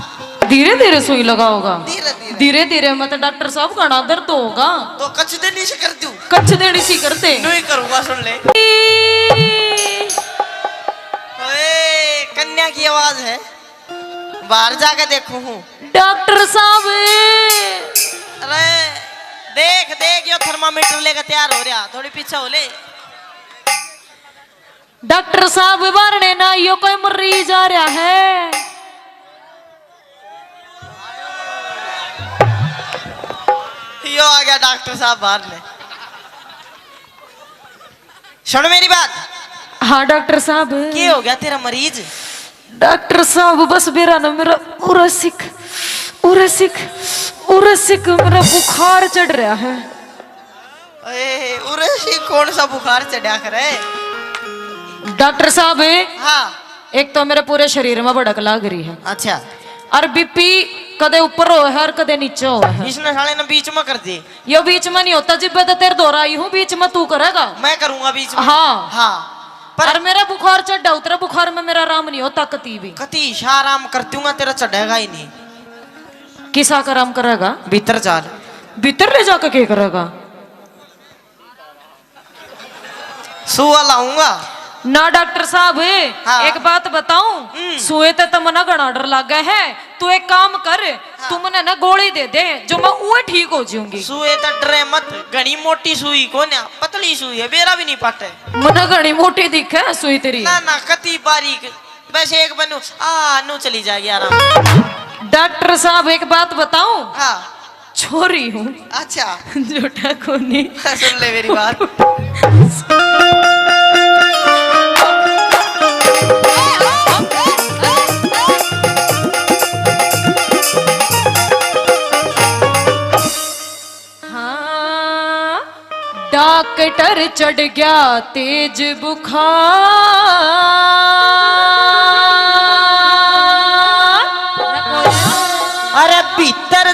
धीरे धीरे सुई लगाओगा। धीरे धीरे धीरे धीरे मत डॉक्टर साहब घना दर्द होगा। तो कच देनी से कर दूं। कच्छ देनी सी करते नहीं करूंगा। सुन ले ओए कन्या की आवाज है। बाहर जाके देखू हूँ। डॉक्टर साहब अरे देख देख यो थर्मामीटर लेकर तैयार हो रहा। थोड़ी पीछे हो ले। डॉक्टर साहब बारने ना यो कोई मरीज आ रहा है। यो आ गया डॉक्टर साहब बाहर ने। सुन मेरी बात। हाँ डॉक्टर साहब। क्या हो गया तेरा मरीज? डॉक्टर साहब बस मेरा ना मेरा उरसिक मेरा बुखार चढ़ रहा है। अरे उरे कौन सा बुखार चढ़ा करे? डॉक्टर साहब हाँ। एक तो मेरे पूरे शरीर में भड़क लग रही है। अच्छा और बीपी कदे ऊपर हो है और कदे नीचे हो है। इसने साले ने बीच में कर दी। यो बीच में नहीं होता। जिब्बे तो तेरे दोहरा आई हूँ, बीच में तू करेगा। मैं करूंगा बीच में। हाँ हाँ पर मेरा बुखार चढ़ा। उतरा बुखार में मेरा आराम नहीं होता कती भी। कति आराम कर दूंगा तेरा चढ़ेगा ही नहीं। किसा का आराम करेगा? भीतर चाल। भीतर ले जाकर क्या करेगा? सुआ लाऊंगा ना डॉक्टर साहब। हाँ। एक बात बताऊं, सुए तो मना घना डर लग गया है। तू एक काम कर, तू मने ना गोली दे दे जो मैं उए ठीक हो जाऊंगी। सुए तो डरे मत। घनी मोटी सुई को ना पतली सुई है। बेरा भी नहीं पाटे। मना घनी मोटी दिखे सुई तेरी। ना ना कति बारीक। वैसे एक बनू नू चली जाएगी आराम। डॉक्टर साहब एक बात बताऊं, हाँ। छोरी हूँ। अच्छा झूठा कोनी। सुन ले मेरी बात। हाँ डॉक्टर चढ़ गया तेज बुखार। अरे भीतर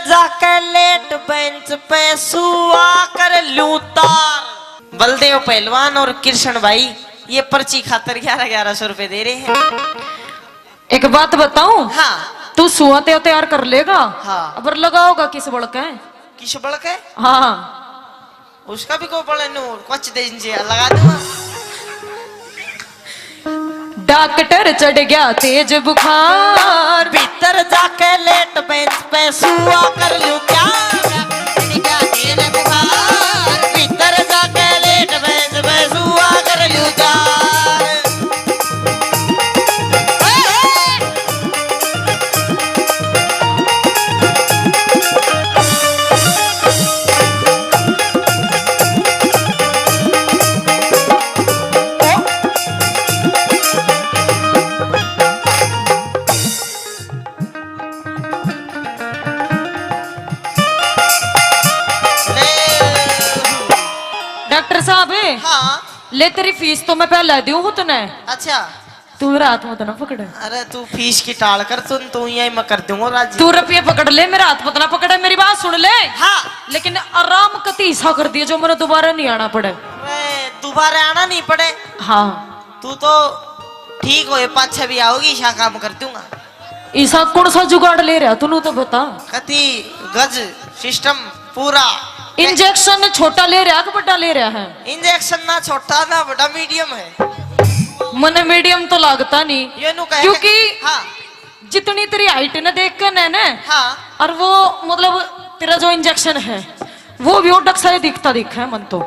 जाके लेट बेंच पे सुआ कर लूं तार। बलदेव पहलवान और कृष्ण भाई ये पर्ची खातर 1100 रुपए दे रहे हैं। एक बात बताऊं, हाँ। तू सुआते तैयार कर लेगा। हाँ। अब लगाओगा किस बड़ के? किस बड़ के? हाँ उसका भी कोई बड़े नूर कुछ दिन से लगा दूंगा। डॉक्टर चढ़ गया तेज बुखार। भीतर जाके लेट बेंच पे सुआ कर लूं क्या? भीतर जाके लेट बेंच पे सुआ कर लूं क्या? डॉक्टर साहब हाँ। ले तेरी फीस तो मैं पहले दूं हूं तने। अच्छा तू मेरा हाथ मत ना पकड़। अरे तू फीस की टाल कर, तू यही मैं कर दूंगा राजी। तू रुपये पकड़ ले, मेरा हाथ मत ना पकड़े, मेरी बात सुन ले। हाँ लेकिन आराम कती सा कर दिया जो मेरे दोबारा नहीं आना पड़े। दोबारा आना नहीं पड़े। हाँ तू तो ठीक हो, पाछे भी आओगी, ईशा काम कर दूंगा। ईसा कौन सा जुगाड़ ले रहा तू तो बता। कति गज सिस्टम पूरा। इंजेक्शन छोटा ले रहा कि बड़ा ले रहा है? इंजेक्शन ना छोटा ना बड़ा, मीडियम है। मन मीडियम तो लागता नहीं, ये नु कहे क्योंकि हाँ जितनी तेरी हाइट ने देख कर ना हाँ और वो मतलब तेरा जो इंजेक्शन है वो भी ओडक सा दिखता है मन तो।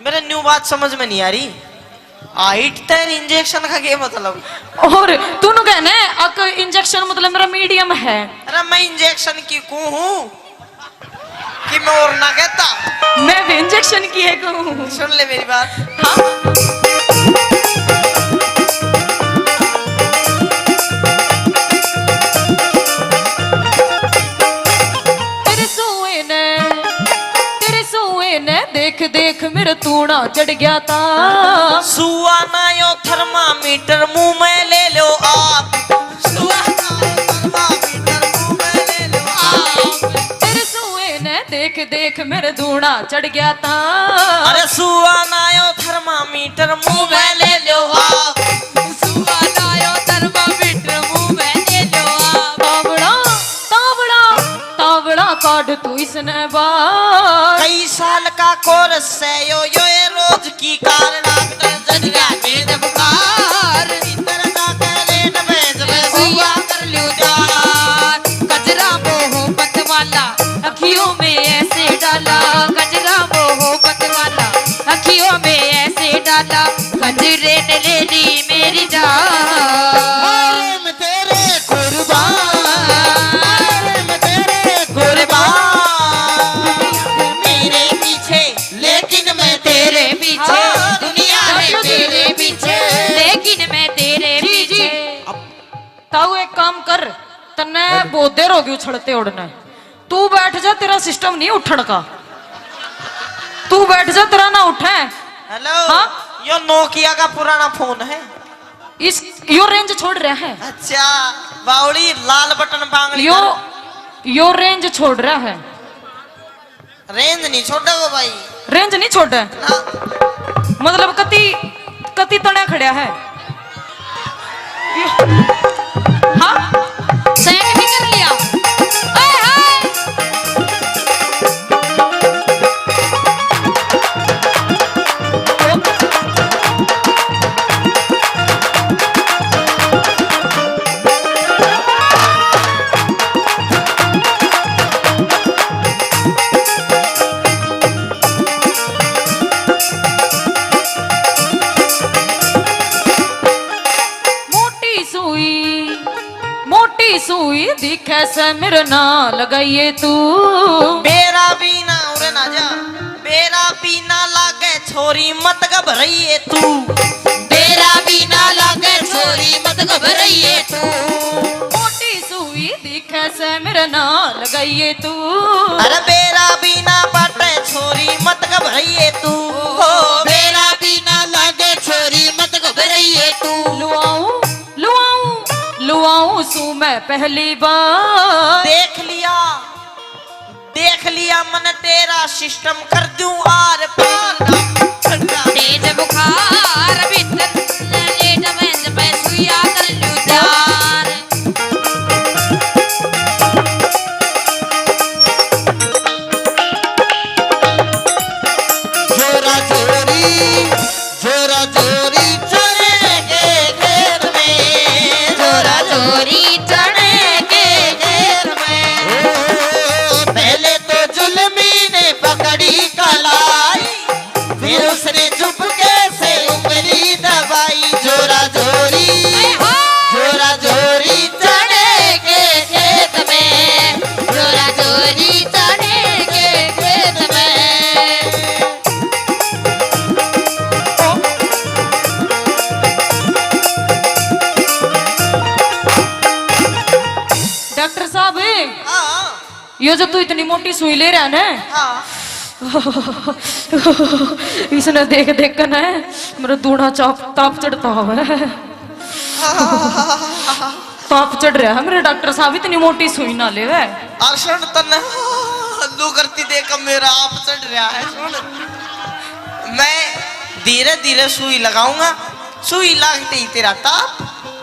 मेरे न्यू बात समझ में नहीं आ रही। हाइट तेरी इंजेक्शन का क्या मतलब? और तू नु कहने अक इंजेक्शन मतलब मेरा मीडियम है। अरे मैं इंजेक्शन की कू हूँ कि मैं और ना कहता। मैं भी इंजेक्शन की है कहूँ। सुन ले मेरी बात। हाँ? देख देख मेरा तूड़ा चढ़ गया था। सुआ ना यो थर्मामीटर मुंह में ले लो आप। सुआ ना यो थर्मामीटर मुंह में ले लो आप। तेरे सुए ने देख देख मेरे दूड़ा चढ़ गया था। अरे सुआ ना यो थर्मामीटर मुंह में ले लो आप। सुआ ना यो थर्मामीटर मुंह में ले लो आप। तावड़ा तावड़ा तावड़ा काट तू इसने बार। कई साल का कोर्स है यो ये रोज की कार। डॉक्टर जज गया मेरे बुखार। इधर जाकर रेट में सुआ कर लो जान। गजरा मोहब्बत वाला अखियों में ऐसे डाला। गजरा मोहब्बत वाला अखियों में ऐसे डाला। गजरे ने ले ली मेरी जान। मैं तेरे कुर्बान। मैं तेरे कुर्बान। मेरे पीछे लेकिन मैं तेरे पीछे। दुनिया है मेरे पीछे लेकिन मैं तेरे पीछे। ताऊ एक काम कर, तन्ने बहुत देर होगी उछलते उड़ने। तू बैठ जा, तेरा सिस्टम नहीं उठन का। तू बैठ जा, तेरा ना उठे। हेलो हाँ? यो नोकिया का पुराना फोन है। इस यो रेंज छोड़ रहा है। अच्छा बावड़ी लाल बटन बांगड़ी यो रेंज छोड़ रहा है। रेंज नहीं छोड़ा वो भाई। रेंज नहीं छोड़ रहा ना मतलब कति तने खड़िया है। हाँ सैक भी कर लिया। ओए हाय सुई दिखे से मेरे ना लगाइए तू। बेरा बीना उरे ना जा। बेरा बीना लागे छोरी मत घबराइए तू। बेरा बीना लागे छोरी मत घबराइए तू। मोटी सुई दिखे से मेरे ना लगाइए तू। अरे बेरा बीना बाटे छोरी मत घबराइए तू। बेरा बीना लागे छोरी मत घबराइए तू। लुआऊं लुआऊं लुआऊं सू मैं पहली बार। देख लिया मन तेरा सिस्टम कर दूं आर पार। तेज बुखार भीतर लेट में मैं सुइया कर लूं जान। जोरा जोरी जोरा जोरी चढ़ेगे घेर में। जोरा जोरी चढ़ेगे घेर में। पहले तो जुल्मी ने पकड़ी कलाई, फिर उसने चुपके से उंगली दबाई। जोरा जोरी चढ़ेगे खेत में। जोरा जोरी चढ़ेगे खेत में। डॉक्टर साहब हाँ ये जो तू इतनी मोटी सुई ले रहा है ना, हाँ इसने देख देख कर ना मेरा दूना चाप ताप चढ़ता हुआ है। ताप चढ़ रहा है मेरे डॉक्टर साहब, इतनी मोटी सुई ना ले वे। सुन तन लू करती देख मेरा आप चढ़ रहा है। सुन मैं धीरे धीरे सुई लगाऊंगा, सुई लगते ही तेरा ताप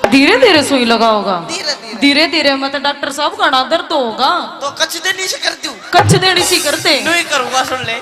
धीरे धीरे सुई लगाओगा। धीरे धीरे धीरे धीरे मत डॉक्टर साहब घना दर्द होगा। तो कच देनी से कर दूं, कच्छ देनी सी करते नहीं करूंगा। सुन ले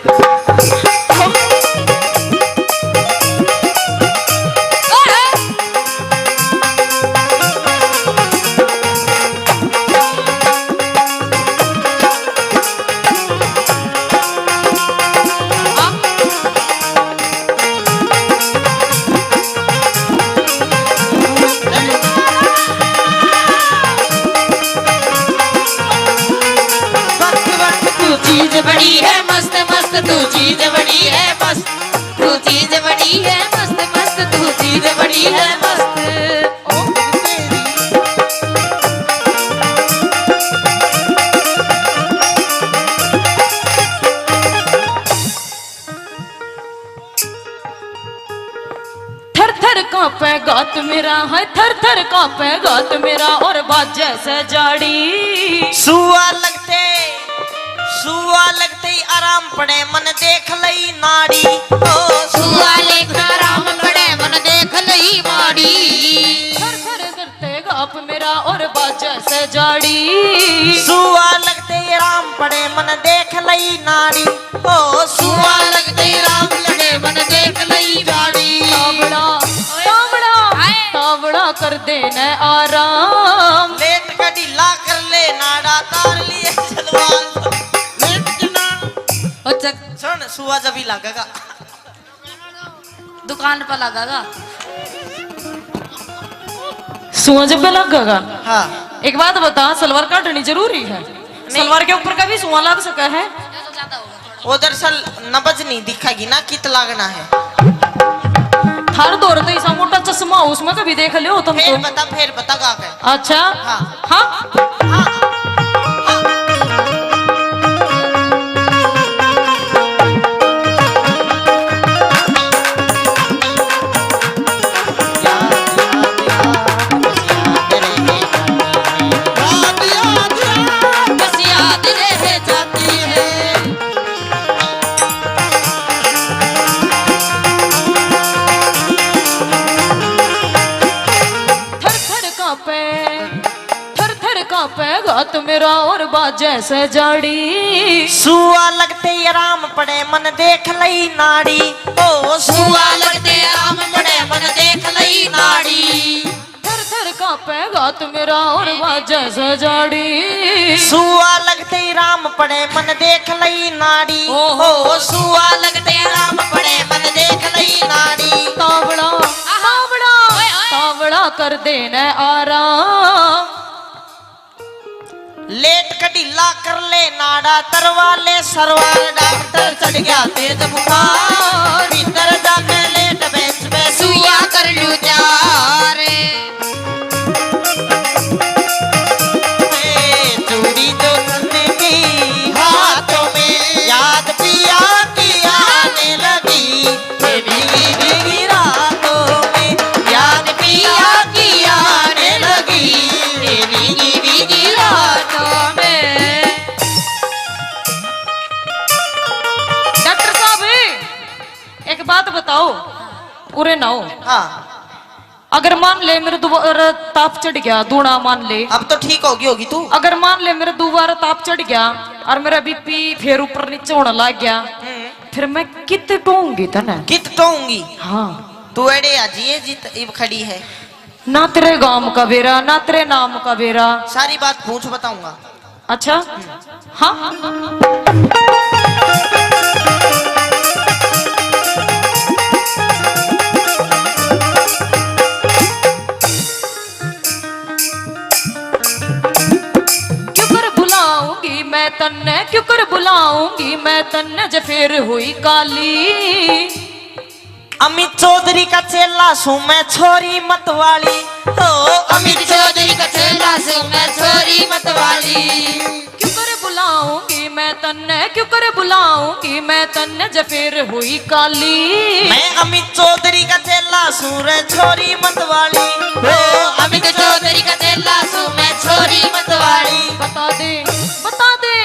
बड़ी है मस्त मस्त, तू चीज बड़ी है मस्त, तू चीज बड़ी है मस्त मस्त, तू चीज बड़ी है मस्त। थर थर कांपे गात मेरा है, थर थर कांपे गात मेरा और बाजे से जाड़ी। सुआ लगते ही आराम पड़े मन देख लई नाड़ी। सुआ लेखा राम पड़े मन देख लई माड़ी। थर थर करते गाप मेरा और बाजे से जाड़ी। सुआ लगते ही राम पड़े मन देख लई नाड़ी। सुआ लगते राम लगे मन देख लई जाड़ी। तावड़ा तावड़ा तावड़ा कर देना आराम। लेट का ढीला कर ले नाड़ा तार लिए चलवाल। सुन सुआ जब ही लगेगा दुकान पर लगेगा, सुआ जब पे लगेगा। हाँ एक बात बता, सलवार काटनी जरूरी है? सलवार के ऊपर कभी सुआ लग सका है? वो दरअसल नबज नहीं दिखेगी ना कित लागना है। थार दौर तो ऐसा मोटा चश्मा उसमें कभी देख लियो तुम तो? फिर बता गा के। अच्छा हाँ हाँ हाँ गात मेरा और बाजे से जाड़ी। सुआ लगते आराम पड़े मन देख लई नाड़ी। सुआ लगते आराम पड़े मन देख लई नाड़ी। थर थर कांपे गात मेरा और बाजे से जाड़ी। सुआ लगते राम पड़े मन देख लई नाड़ी। सुआ लगते राम पड़े मन देख लई नाड़ी। तावड़ा तावड़ा तावड़ा कर देना आराम। लेट का ढीला कर ले नाड़ा तरवाले सरवार। डॉक्टर चढ़ गया तेज बुखार, भीतर जाके लेट बेच पे सुइया कर लू त्यार। चूड़ी जो तने की हाथों में याद पिया की आने लगी। भीगी भीगी रातों में याद पिया की आने लगी। भीगी भीगी रातों में। डॉक्टर साहब एक बात बताओ, पूरे ना हो। हाँ अगर मान ले मेरे दोबारा ताप चढ़ गया, दूना मान ले, अब तो ठीक होगी तू। अगर मान ले मेरे दोबारा ताप चढ़ गया और मेरा बीपी फिर ऊपर नीचे होने लग गया, फिर मैं कित टोंगी तना? कित टोंगी? हाँ तू एड़े आजी जीत इब खड़ी है ना, तेरे गांव का बेरा ना तेरे नाम का बेरा। सारी बात पूछ बताऊंगा। अच्छा हाँ मैं तन्ने क्यों कर बुलाऊंगी मैं तन्ने जे फिर हुई काली। अमित चौधरी का चेला सू मैं छोरी मतवाली। अमित चौधरी का चेला सू मैं छोरी मतवाली। क्यों कर बुलाऊंगी मैं तन्ने, क्यों कर बुलाऊंगी मैं तन्ने, जब फिर हुई काली। मैं अमित चौधरी का चेला सूर छोरी मतवाली, अमित चौधरी का चेला सू मैं छोरी मतवाली। बता दे बता दे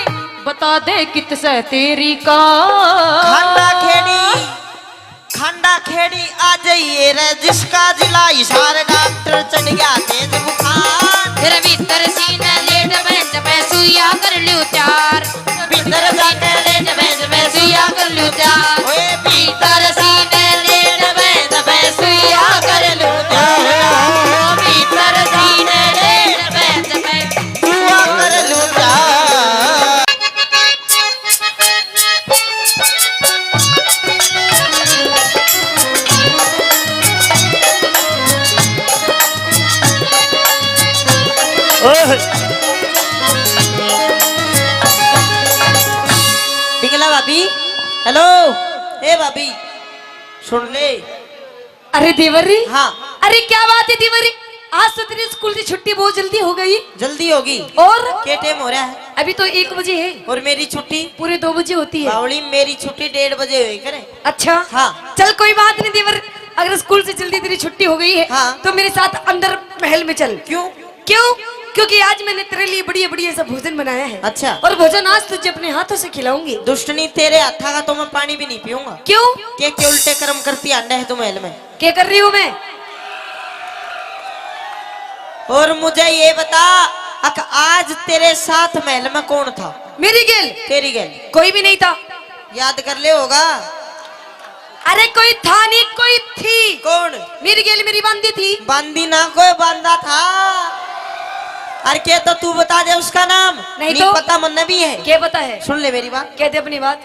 बता दे कितसे तेरी का। खंडा खेड़ी आ जाइए रे, जिसका जिला इशार डॉक्टर चढ़ गया तेज बुखार। तेरे भीतर सीने लेट बेंच पे सुइया कर लूं त्यार, भीतर जाके लेट बेंच पे सुइया कर लूं त्यार। ओए भीतर सीने लेट बेंच पे सुइया कर लूं त्यार, भीतर सीने लेट बेंच पे दुआ कर लूटा। पिंगला भाभी, हेलो। ए भाभी सुन ले। अरे देवरी, हाँ अरे क्या बात है देवरी, आज तो तेरी स्कूल की छुट्टी बहुत जल्दी हो गई। जल्दी होगी और क्या टाइम हो रहा है? अभी तो 1 बजे है और मेरी छुट्टी पूरे 2 बजे होती है। बावली मेरी छुट्टी 1:30 बजे हुई करे। अच्छा हाँ। चल कोई बात नहीं देवर, अगर स्कूल से जल्दी तेरी छुट्टी हो गई है हाँ। तो मेरे साथ अंदर महल में चल। क्यों? क्यों? क्योंकि आज मैंने तेरे लिए बढ़िया बढ़िया सा भोजन बनाया है। अच्छा। और भोजन आज तुझे अपने हाथों से खिलाऊंगी। दुष्टनी तेरे हाथा का तो मैं पानी भी नहीं पीऊंगा। क्यों? क्या उल्टे कर्म करती अंडा है तुम महल में? क्या कर रही हूँ मैं? और मुझे ये बता, आज तेरे साथ महल में कौन था? मेरी गेल? तेरी गेल कोई भी नहीं था। याद कर ले होगा। अरे कोई था नहीं, कोई थी। कौन? मेरी गेल मेरी बांदी थी। बांदी ना, कोई बांदा था। अरे क्या तो तू बता दे उसका नाम। नहीं तो पता मन भी है। क्या पता है? सुन ले मेरी बात। कहते अपनी बात।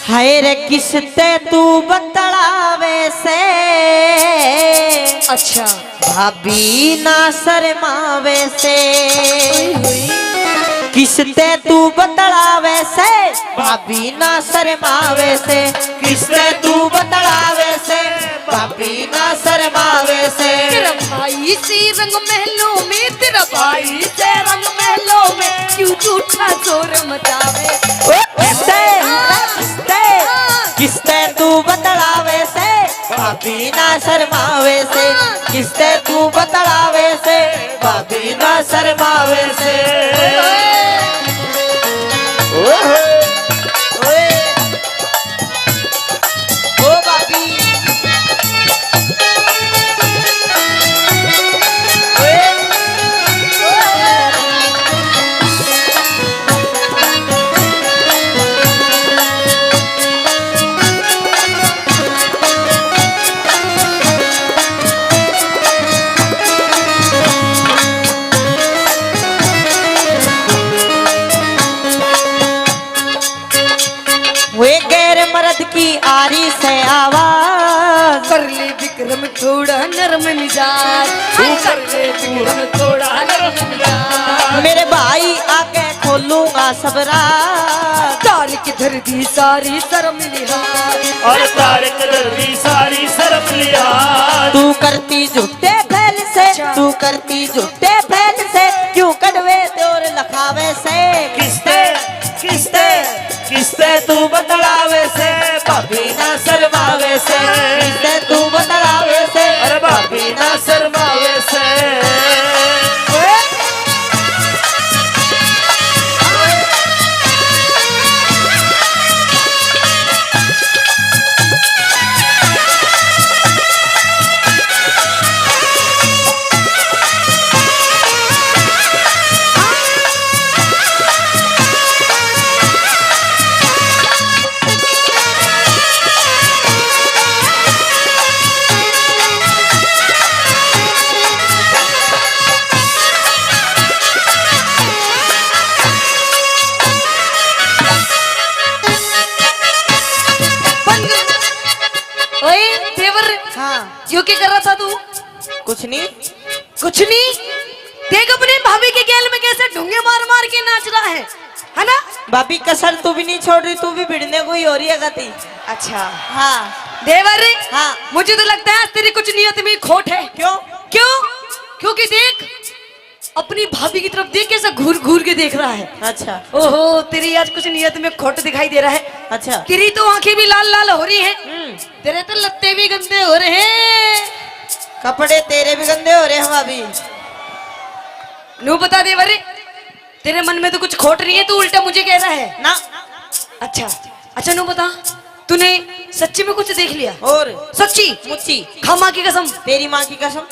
हाय रे किसते तू बतलावे से, अच्छा भाभी ना शर्मावे से। किसते तू बतलावे से, भाभी ना शर्मावे से। किसते तू बतलावे से, भाभी ना शर्मावे से। तेरा भाई से रंग महलों में, तेरा भाई से रंग महलों में, क्यों झूठा जोर मचावे। किसते तू बतलावे से, भाभी ना शर्मावे से। किसते तू बतलावे से, भाभी ना शर्मावे से। ओए ओ भाभी, वे गैर मर्द की आरी से आवाज। कर ले विक्रम थोड़ा नरम मिजाज, कर ले विक्रम थोड़ा नरम मिजाज। मेरे भाई आके खोलूंगा सब राज। तार की धरती सारी शर्म लिहाज, और तारक दर्दी सारी शर्म लिहाज। तू करती झूठे फैल से, तू करती झूठे फैल से। क्यों कड़वे तोर लखावे से। किसते किसते किसते तू बतलावे से, भाभी ना शर्मावे से। किसते तू बतलावे से, अरे भाभी ना शर्मावे से। यो क्या कर रहा था तू? कुछ नहीं। कुछ नहीं। देख अपने भाभी के गैल में कैसे ढूंगे मार मार के के नाच रहा है ना? भाभी कसर तू भी नहीं छोड़ रही, तू भी भिड़ने को ही हो रही है गति। अच्छा हाँ देवर, हाँ। मुझे तो लगता है तेरी कुछ नियत में खोट है। क्यों? क्यों? क्योंकि देख अपनी भाभी की तरफ देख, कैसा घूर घूर के देख रहा है। अच्छा ओहो, तेरी आज कुछ नियत में खोट दिखाई दे रहा है। अच्छा। तेरी तो आंखें भी लाल लाल हो रही हैं, तेरे तो लत्ते भी गंदे हो रहे हैं, कपड़े तेरे भी गंदे हो रहे हैं भाभी। नू बता दे वरे, तेरे मन में तो कुछ खोट नहीं है, तू उल्टा मुझे कह रहा है ना। अच्छा अच्छा, नू बता, तूने सच्ची में कुछ देख लिया? और सच्ची मुच्ची खामा की कसम? तेरी माँ की कसम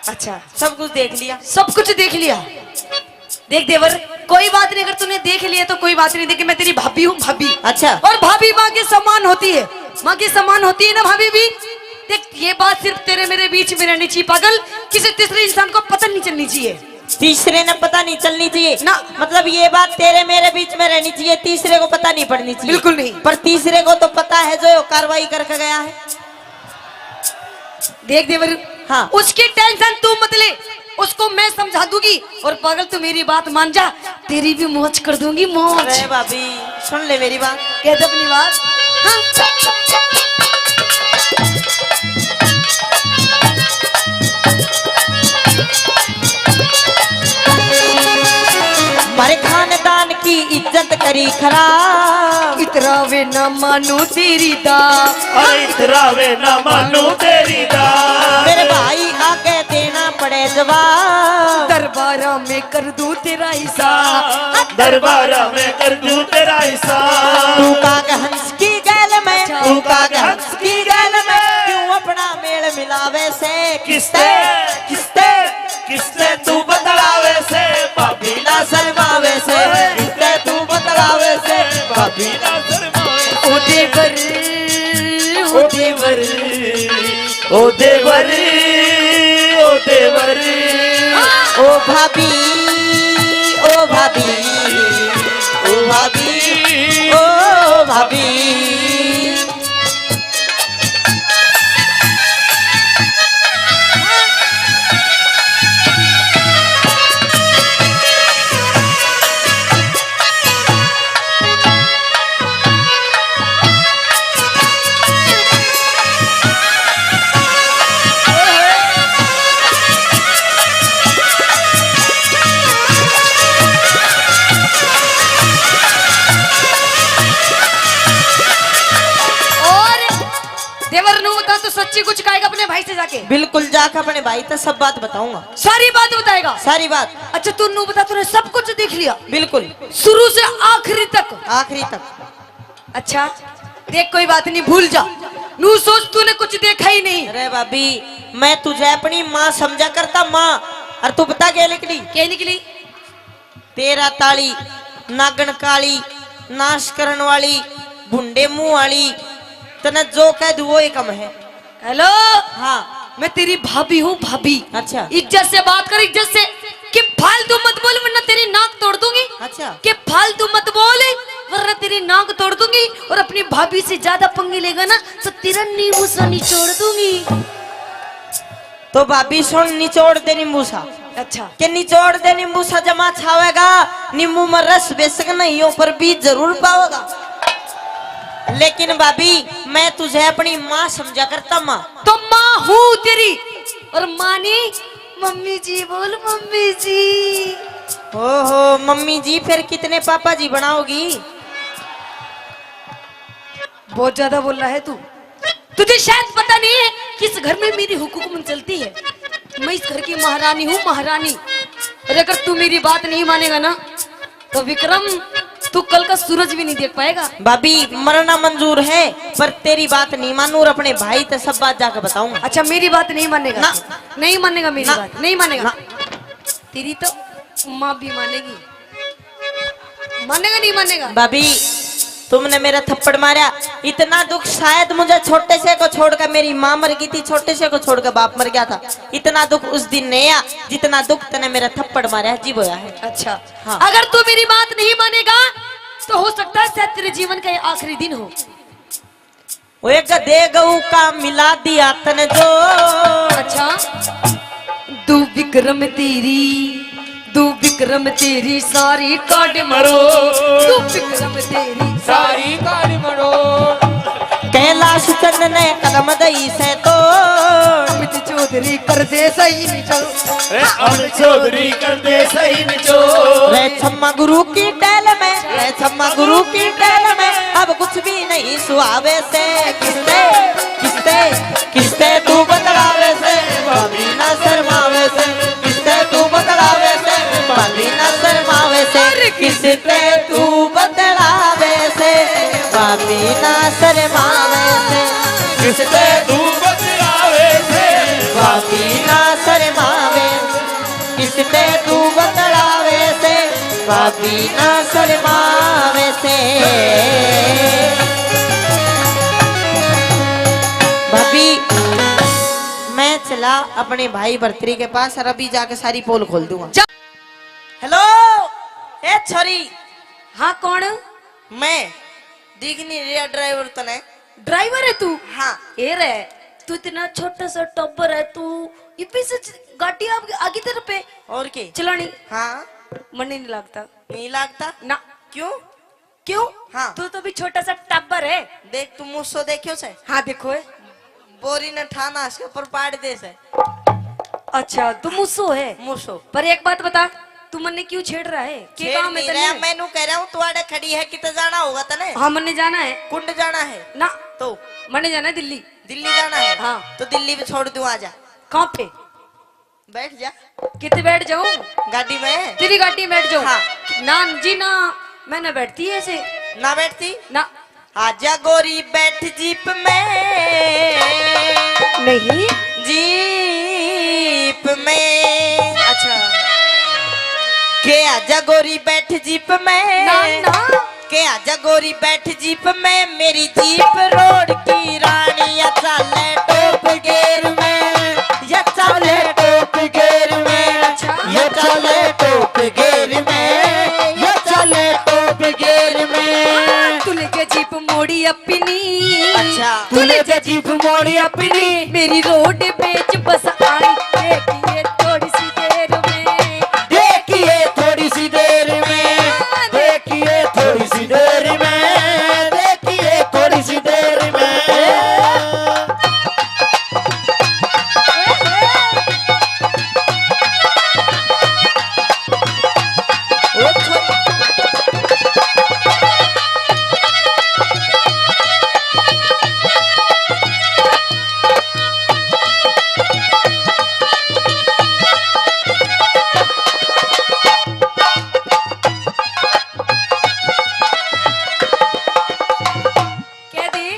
अच्छा, सब कुछ देख लिया। सब कुछ देख लिया। देख देवर, कोई बात नहीं, अगर तूने देख लिया तो कोई बात नहीं। देख मैं तेरी भाभी हूँ, भाभी। अच्छा। और भाभी माँ के समान होती है, माँ के समान होती है ना भाभी भी। देख ये बात सिर्फ तेरे मेरे बीच में रहनी चाहिए पागल, किसी तीसरे इंसान को पता नहीं चलनी चाहिए। तीसरे ने पता नहीं चलनी चाहिए ना। मतलब ये बात तेरे मेरे बीच में रहनी चाहिए, तीसरे को पता नहीं पड़नी चाहिए। बिल्कुल नहीं। पर तीसरे को तो पता है जो कार्रवाई करके गया है। देख देवर, हाँ। उसकी टेंशन तू मत ले, उसको मैं समझा दूंगी। और पागल तू मेरी बात मान जा, तेरी भी मौज कर दूंगी, मौज। अरे भाभी सुन ले मेरी बात। कह दे अपनी बात। हाँ। हमारे खानदान की इज्जत करी खराब, इतरावे न मानो तेरी दा, इतरावे न मानो तेरी दा, मेरे भाई आगे देना पड़े जवाब। दरबारा में कर दूं तेरा हिसाब, दरबारा में कर दूं तेरा हिसाब। तू काग हंस की गैल में, तू काग हंस की गैल में, क्यों अपना मेल मिलावे से किसते किसते किसते तू बतलावे से, भाभी ना शर्मावे से, किसते तू बतलावे से भाभी ना शर्मावे से। ओ देवर, ओ देवर, ओ देवर, ओ देवर, ओ भाभी, ओ भाभी, ओ भाभी, ओ भाभी। देवर नू बता तो सच्ची कुछ कहेगा अपने भाई से जाके? बिल्कुल जाकर अपने भाई तक सब बात बताऊंगा, सारी बात बताएगा? सारी बात। अच्छा तू नू बता, तूने सब कुछ देख लिया? बिल्कुल शुरू से आखिरी तक? आखिरी तक। अच्छा देख कोई बात नहीं, भूल जा, नू सोच तूने कुछ देखा ही नहीं। अरे भाभी मैं तुझे अपनी माँ समझा करता, माँ। और तू बता क्या निकली? क्या निकली? तेरा ताली, नागन काली, नाश करने वाली, भुंडे मुंह वाली, तने जो कह दू वो ही कम है। हेलो, हाँ मैं तेरी भाभी हूँ, भाभी। अच्छा इज्जत से बात कर, इज्जत से। कि फालतू मत बोल वरना तेरी नाक तोड़ दूंगी। अच्छा। कि फालतू मत बोल वरना तेरी नाक तोड़ दूंगी। और अपनी भाभी से ज्यादा पंगे लेगा ना तो तेरा नींबू सा निचोड़ दूंगी। तो भाभी सुन, निचोड़ दे नींबू सा। अच्छा के निचोड़ दे नींबू सा जमा छावेगा, नींबू में रस बेशक नहीं हो पर बीज जरूर पाओगा। लेकिन भाभी मैं तुझे अपनी माँ समझा करता, माँ। तो माँ हूँ तेरी, और माँ ने मम्मी जी बोल, मम्मी जी। ओहो मम्मी जी, फिर कितने पापा जी बनाओगी? बहुत ज्यादा बोल रहा है तू। तुझे शायद पता नहीं है कि इस घर में मेरी हुकूमत चलती है, मैं इस घर की महारानी हूँ, महारानी। और अगर तू मेरी बात नहीं मानेगा ना तो विक्रम तू कल का सूरज भी नहीं देख पाएगा। भाभी मरना मंजूर है पर तेरी बात नहीं मानू, और अपने भाई तो सब बात जाकर बताऊंगा। अच्छा मेरी बात नहीं मानेगा? ना। नहीं मानेगा मेरी ना। बात? नहीं मानेगा ना। तेरी तो माँ भी मानेगी। मानेगा नहीं मानेगा? भाभी तुमने मेरा थप्पड़ मारा, इतना दुख शायद मुझे छोटे से को छोड़कर मेरी माँ मर गई थी, छोटे से को छोड़कर बाप मर गया था। इतना दुख उस दिन नहीं आया जितना दुख तने मेरा थप्पड़ मारा है, जीव होया है। अच्छा हाँ। अगर तू मेरी बात नहीं मानेगा तो हो सकता है शायद तेरे जीवन का ये आखिरी दिन हो। वो एक गधे गऊ का मिला दिया तने जो। अच्छा दू विक्रम तेरी, दू विक्रम विक्रम तेरी सारी काट मरो, तू विक्रम तेरी सारी गाड़ी मरो। कैलाश चंद ने कदम दई से तो अमित चौधरी कर दे सही निचो, अमित चौधरी कर दे सही निचो। रे छम्मा गुरु की टहल में, रे छम्मा गुरु की टहल में, अब कुछ भी नहीं सुहावे से। किसते किसते किसते तू बतलावे से, भाभी ना शर्मावे से। किसते तू बतलावे से, भाभी ना शर्मावे से। किसते तू बतलावे से, भाभी ना शर्मावे से। किसते तू बतलावे से, भाभी ना शर्मावे। किसते तू बतलावे से, भाभी ना शर्मावे से। भाभी मैं चला अपने भाई भर्तरी के पास और अभी जाके सारी पोल खोल दूंगा। जा। हेलो ए छोरी, हाँ कौन? मैं दिख नहीं रहा ड्राइवर तो नहीं। ड्राइवर है तू? हाँ ए रे तू इतना छोटा सा टब्बर है, तू इतनी से गाड़ी आगे तरफ पे और के चलानी हाँ मन नहीं लगता नहीं लगता ना। क्यों? क्यों? हाँ। तू तो भी छोटा सा टब्बर है। देख तुम मुझसे देखियो से हाँ देखो है। बोरी न ठाना इसके ऊपर पाड़ दे से। अच्छा तू मुझसो है। मुझसो पर एक बात बता, तू मन्ने क्यों छेड़ रहा है? के काम में तने? मैनू कह रहा हूँ तुआड़े खड़ी है कितने जाना होगा तने? हाँ मन्ने जाना है। कुंड जाना है ना तो मन्ने जाना है दिल्ली। दिल्ली जाना है हाँ। तो दिल्ली में छोड़ दूं, आजा कहाँ पे? बैठ जा कितने बैठ जाऊं? गाड़ी में। तेरी गाड़ी में बैठ जाऊं? हाँ। ना जी ना, मैं ना बैठती है ऐसे ना बैठती? ना। आजा गोरी बैठ जीप में। नहीं जीप में। अच्छा के आजा गोरी बैठ जीप में। ना ना के आजा गोरी बैठ जीप में, मेरी जीप रोड की रानी। या चले टॉप गियर में, या चले टॉप गियर में। या चले टॉप गियर में, या चले टॉप गियर में। तू लेके जीप मोड़ी अपनी। अच्छा तू लेके जीप मोड़ी अपनी, मेरी रोड बेच बस आई। देखिए थोड़ी सी देर में, देखिए थोड़ी सी देर में, देखिए थोड़ी सी देर में, देखिए थोड़ी सी देर में। कह दी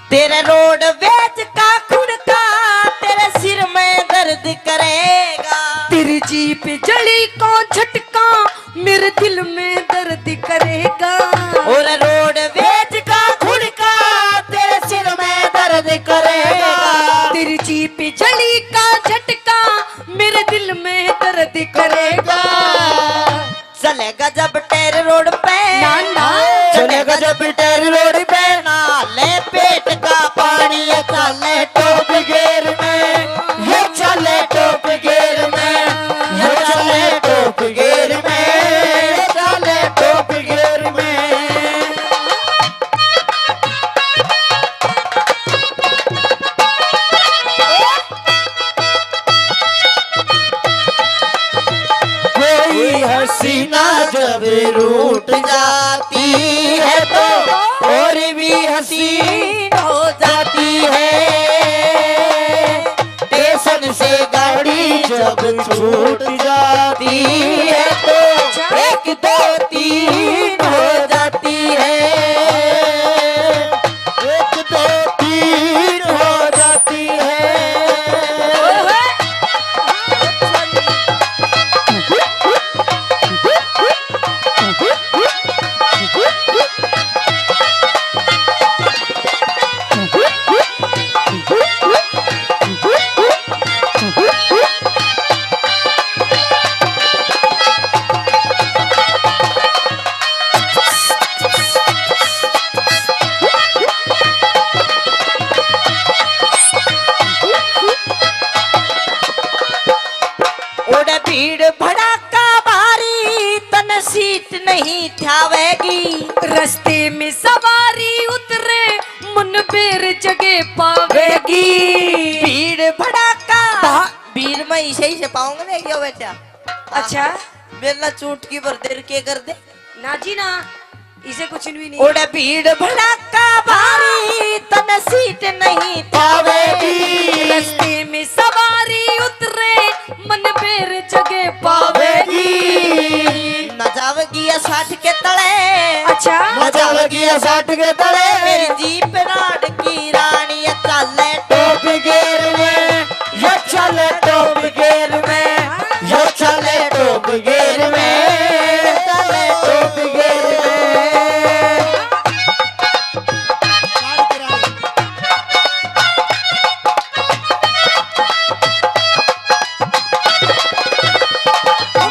तेरे रोड बेच का खुड़का तेरे सिर में दर्द करेगा। तेरी जीप जड़ी को झटका मेरे दिल में दर्द करेगा। और रोड बेच का खुड़का तेरे सिर में दर्द करेगा। तेरी जीप जड़ी का झटका मेरे दिल में दर्द करेगा। चलेगा जब टेर रोड पे, ना ना चलेगा जब टेर रोड पे, ना ले पेट का पानी। ये चले टॉप गियर में, ये चले टॉप गियर में, ये चले टॉप गियर में, ये चले टॉप गियर में। कोई हसीना जब रूठ जाती है तो और भी हसीन हो जाती है। स्टेशन से गाड़ी जब छूट जाती है तो एक दो तीन हो जाती है। एक दो तीन हो जाती है। नहीं ठावेगी। रास्ते में सवारी उतरे मन बेर जगह पावेगी। भीड़ भड़ाका भीड़ में इसे ही से पाऊंगा नहीं क्यों बेटा। अच्छा मेरा चूटकी भर देर के कर दे ना जी ना, इसे कुछ भी नहीं। ओड़े भीड़ भड़ाका भारी तन सीट नहीं पावेगी। रास्ते में सवारी उतरे मन बेर जगह पावेगी। न जावेगी 60 के तले। अच्छा न जावेगी 60 के तले। मेरी जीप राड की रानी चले टॉप गियर में, ये चले टॉप गियर में, ये चले टॉप गियर में, चले टॉप गियर में।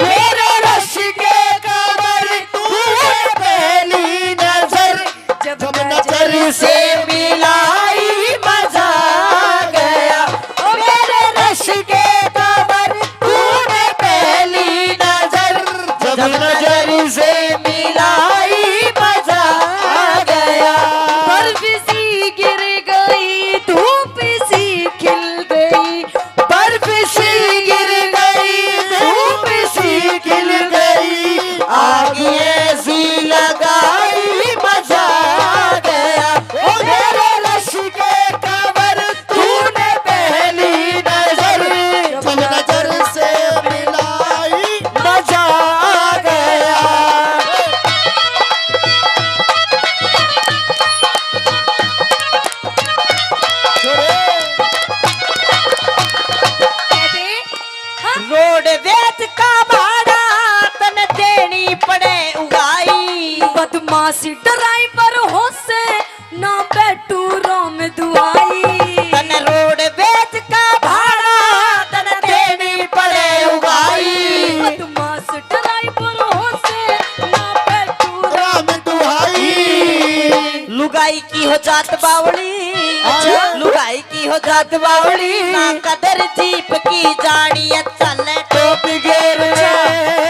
मेरे रश के कमर तूने पहली नजर, जब नजर से मिलाई मजा आ गया। ओ मेरे रश के कमर तूने पहली नजर, जब नजर से मिलाई मजा आ गया। बर्फ सी गिर गई, धूप सी खिल गई। बर्फ सी गिर गई, धूप सी खिल गई, आग ऐसी लगाई मजा आ गया। ओ मेरे रश के कमर तूने पहली नजर, जब नजर से मिलाई मजा आ गया। रोड वेच का भाड़ा तन देनी पड़े उगाई। बदमाशी ड्राइवर हो से ना बैठू रोम दुआई। तन रोड वेच का भाड़ा तन देनी पड़े उगाई। बदमाश ड्राइवर हो से ना बैठू राम दुहाई। लुगाई की हो जात बावड़ी। लुगाई की हो जात बावड़ी। ना कदर जीप की जानी चले टॉप गियर में,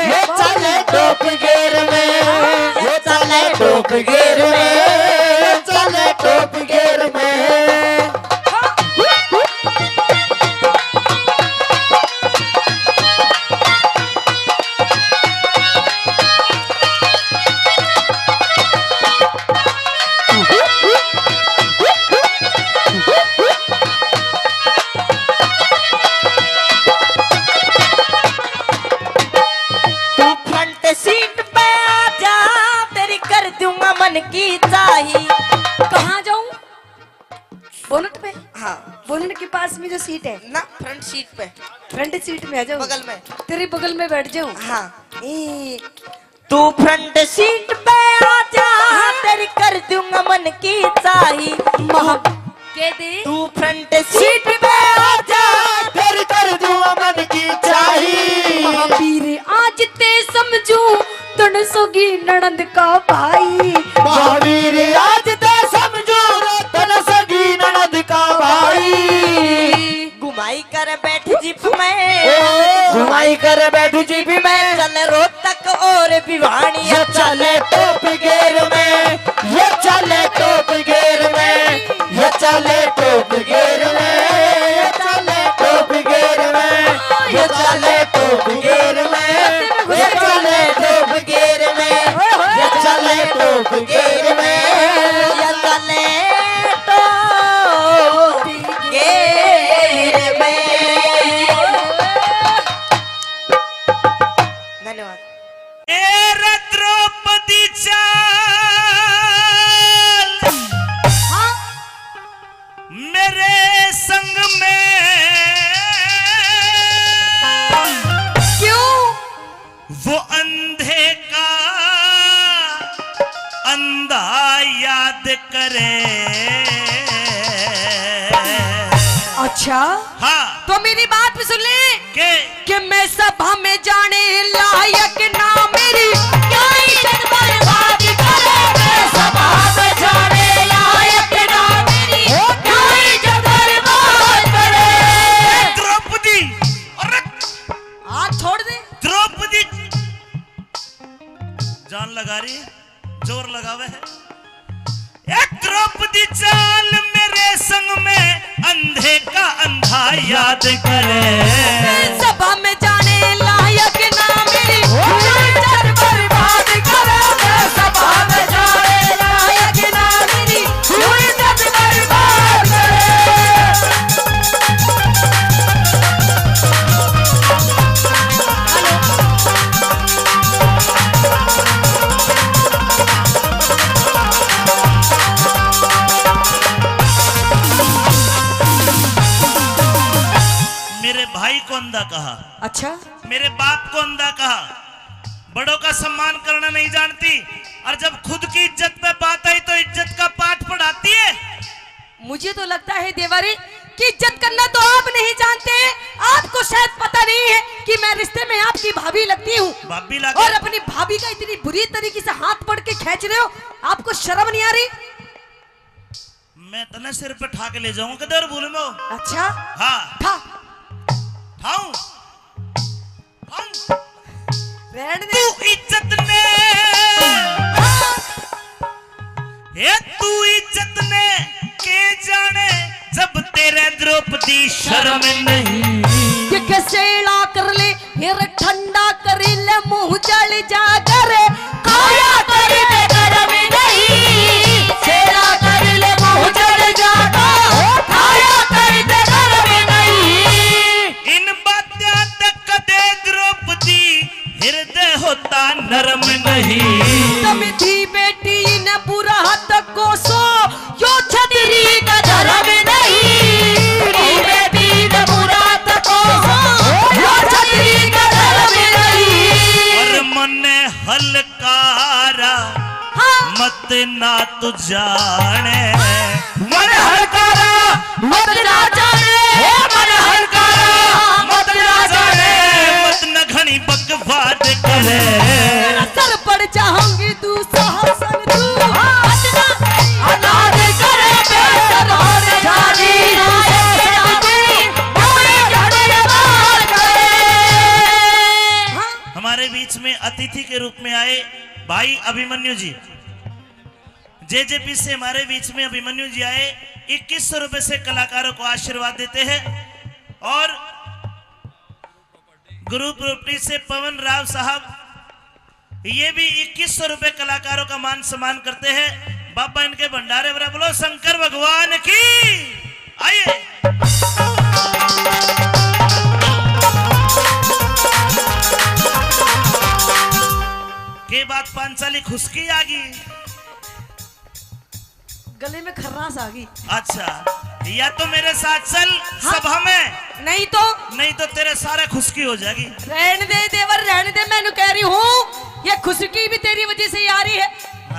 ये चले टॉप गियर में, ये चले टॉप गियर में, ये चले टॉप गियर में। तू फ्रंट सीट पे आ जा तेरी कर दूंगा मन की चाही। कहाँ जाऊं? बोनट पे? हाँ बोनट के पास में जो सीट है ना फ्रंट सीट पे फ्रंट सीट में आ जाऊं। बगल में। तेरे बगल में बैठ जाऊं। हाँ तू फ्रंट सीट पे आ जा तेरी कर दूंगा मन की चाही। कह दे तू फ्रंट सीट पे आ जा फिर कर दूंगा मन की चाही। महावीर आज ते समझू तन सोगी ननंद का भाई। महावीर आज ते समझो तन सगी ननद का भाई। घुमाई कर बैठ जीप में, घुमाई कर बैठू जीप में, चल रोहतक और भिवानी। ये चले टॉप गियर में, ये चले टॉप गियर में, ये चले टॉप गियर में, ये चले टॉप गियर में, ये चले टॉप गियर में, ये चले टॉप गियर में, ये चले टॉप गियर में। या चले तो गेर में। धन्यवाद। ए द्रौपदीच्या मेरे संग में क्यों? वो अंधे का अंधा याद करे। अच्छा हाँ तो मेरी बात भी सुन ले के मैं सभा में जाने लायक ना मेरी क्या इज्जत बर्बाद करे। मैं सभा में जाने लायक ना मेरी क्या इज्जत बर्बाद करे। द्रौपदी और हाथ छोड़ दे। द्रौपदी जान लगा रही जोर लगावे है। एक द्रौपदी चाल मेरे संग में अंधे का अंधा याद करे। सभा में जाने लायक ना मेरी इज्जत बर्बाद करे। सभा में जाने लायक ना मेरी इज्जत बर्बाद करे। मेरे भाई को अंधा कहा, अच्छा, मेरे बाप को अंधा कहा, बड़ों का सम्मान करना नहीं जानती, और जब खुद की इज्जत पे बात आई तो इज्जत का पाठ पढ़ाती है। मुझे तो लगता है देवरी कि इज्जत करना तो आप नहीं जानते। आपको शायद पता नहीं है कि मैं रिश्ते में आपकी भाभी लगती हूँ, भाभी लगे और अपनी भाभी का इतनी बुरी तरीके से हाथ पकड़ के खींच रहे हो। आपको शर्म नहीं आ रही? मैं तने सिर पे ठा के ले जाऊंगा किधर बोले मैं। अच्छा, हाँ था ठाऊं रहने दे। तू इज्जत ने तू इज्जत ने के जाने जब तेरे द्रौपदी शर्म नहीं। ये कसेड़ा कर ले हिर ठंडा कर ले मुंह जल जा कर खाया कर दे गरम नहीं। सेड़ा कर ले मुंह जल जा खाया कर दे गरम नहीं। इन बात्या तक कदे द्रौपदी हृदय होता नरम नहीं। तुम थी बेटी न बुरा हाथ कोसो यो छतरी का धर्म नहीं। बेटी न बुरा हाथ कोसो यो छतरी का धर्म नहीं। और मने हलकारा हाँ। मत ना तू जाने। मन हलकारा मत ना जाने। मन हलकारा मत ना जाने। मत न घनी बकवाद करे। सर पड़ जाऊंगी तू सहसन तू अनाद करे बेसर और जानी हमारे बीच में अतिथि के रूप में आए भाई अभिमन्यु जी, जेजेपी से हमारे बीच में अभिमन्यु जी आए। 2100 रुपए से कलाकारों को आशीर्वाद देते हैं। और गुरु प्रॉपर्टी से पवन राव साहब ये भी 2100 रुपए कलाकारों का मान सम्मान करते हैं। बाबा इनके भंडारे बरा बोलो शंकर भगवान की। आइए के बाद पांचाली खुशकी आ गई, गले में खर्रास आ गई। अच्छा, या तो मेरे साथ चल सभा में, नहीं तो तेरे सारे खुशकी हो जाएगी। रहने दे देवर, रहने दे। मैंने कह रही हूँ ये खुशकी भी तेरी वजह से ही आ रही है।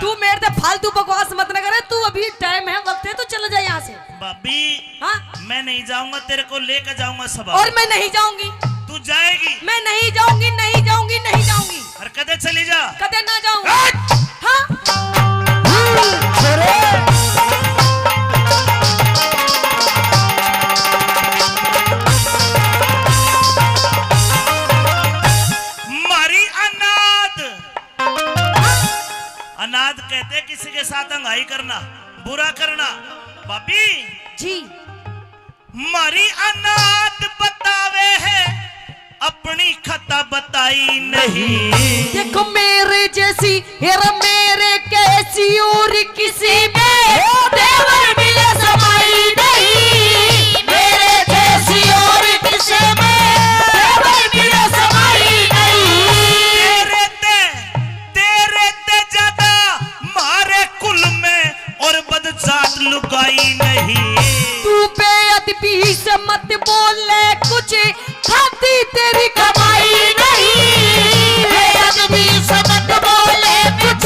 तू मेरे से फालतू बकवास मत न करे। तू अभी टाइम है, वक्त है, तो चला जा यहाँ से। भाभी हाँ, मैं नहीं जाऊंगा, तेरे को लेकर जाऊंगा सभा। और मैं नहीं जाऊंगी। तू जाएगी? मैं नहीं जाऊंगी, नहीं जाऊंगी, नहीं जाऊंगी। और कदे चली जा? कदे ना जाऊंगी। हाँ, अनाथ कहते किसी के साथ अंगाई करना, बुरा करना। भाभी जी, मारी अनाथ बतावे है अपनी खता बताई नहीं। देखो मेरे जैसी हेरा मेरे कैसी और किसी में देवर मिले समाई नहीं। मेरे जैसी और किसी में देवर मिले समाई नहीं। तेरे ते ज्यादा मारे कुल में और बदजात लुगाई नहीं। तू बेअदबी से मत बोले कुछ, खाती तेरी कमाई नहीं। बेअदबी से मत बोले कुछ,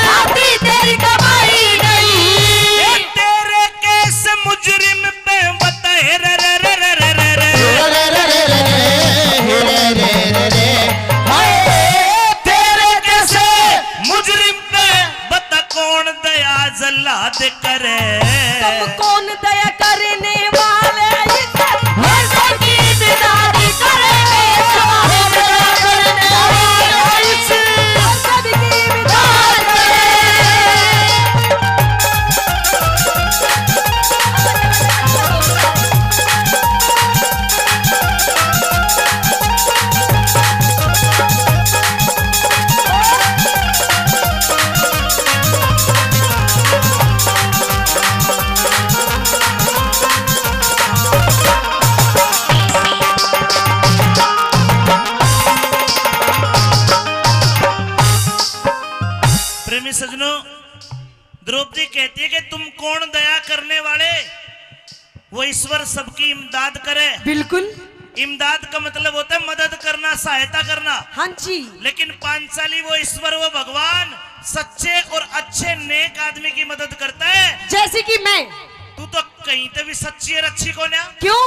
खाती तेरी कमाई नहीं। तेरे केस मुजरिम पे बताए रे रे रे रे रे रे रे। तेरे केस मुजरिम पे बता कौन दया जल्लाद करे। तुम कौन दया करने वाले हसन की बिदारी करे। करने वाले हसन की सभी सज्जनों, द्रौपदी कहती है कि तुम कौन दया करने वाले, वो ईश्वर सबकी इमदाद करे। बिल्कुल। इमदाद का मतलब होता है मदद करना, सहायता करना। हाँ जी। लेकिन पांचाली वो ईश्वर, वो भगवान सच्चे और अच्छे नेक आदमी की मदद करता है। जैसे कि मैं। तू तो कहीं तो भी सच्ची और अच्छी कौन है? क्यों?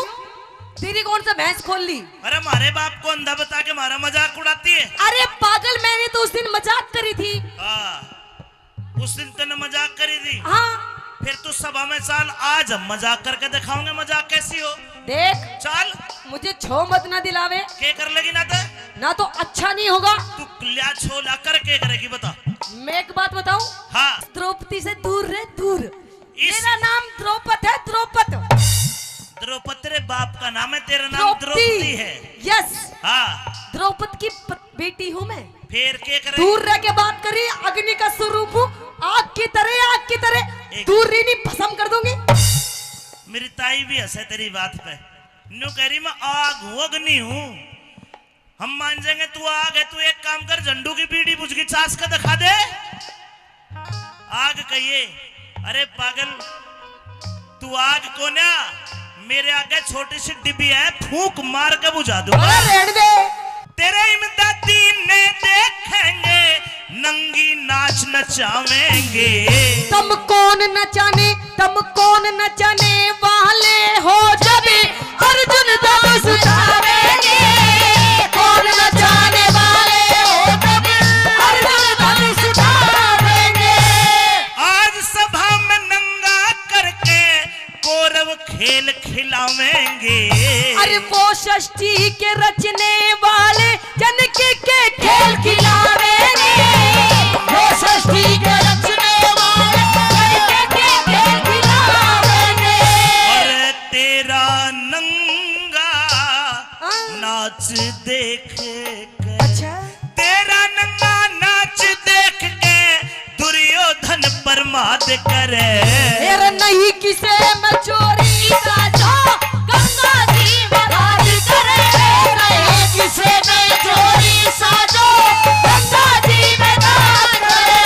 तेरी कौन सा भैंस खोल ली? अरे हमारे बाप को अंधा बता के हमारा मजाक उड़ाती है। अरे पागल, मैंने तो उस दिन मजाक करी थी। हाँ, उस दिन तूने मजाक करी थी। हाँ। फिर तू सभा में चाल, आज हम मजाक करके दिखाओगे मजाक कैसी हो। देख, चल। मुझे छो मत ना दिलावे। क्या कर लेगी ना तो? ना तो अच्छा नहीं होगा। तू क्या छोला कर के करेगी बता। मैं एक बात बताऊं? हाँ। द्रौपदी से दूर रहे, दूर। मेरा नाम द्रौपद है, द्रौपद। द्रौपद तेरे बाप का नाम है, तेरा नाम द्रौपदी है। यस। हाँ। द्रौपद की बेटी हूँ मैं। फिर क्या करे? दूर रह के बात करी, अग्नि का स्वरूप हूँ, आग की तरह, आग की तरह। दूर रही नहीं, भस्म कर दूंगी। मेरी ताई भी हंसे तेरी बात पे। न्यू कह रही मैं आग हूँ, अग्नि हूँ। हम मान जाएंगे तू आग है। तू एक काम कर, झंडू की बीड़ी बुझ की चास का दिखा दे। आग कहिए। अरे पागल, तू आग को ना, मेरे आगे छोटी सी डिब्बी है, फूंक मार के बुझा दूंगा। तेरे इमदादी ने देखेंगे, नंगी नाच नचावेंगे। तुम कौन नचाने, तुम कौन नचाने वाले हो, जब अर्जुन धनुष उठावेंगे। कौन नचाने वाले हो, जब अर्जुन धनुष उठावेंगे। आज सभा में नंगा करके कौरव खेल खिलावेंगे। अरे वो षष्ठी के रचने वाले जनके के खेल खिलावेंगे। वो षष्ठी के रचने वाले जनके के खेल खिलावेंगे। और तेरा नंगा नाच देख के, अच्छा, तेरा नंगा नाच देख के दुर्योधन प्रमाद करे। मेरा नहीं किसे मैं चोरी साजो, गंगा जी में राज करे। नहीं किसे मैं चोरी साजो, गंगा जी में राज करे।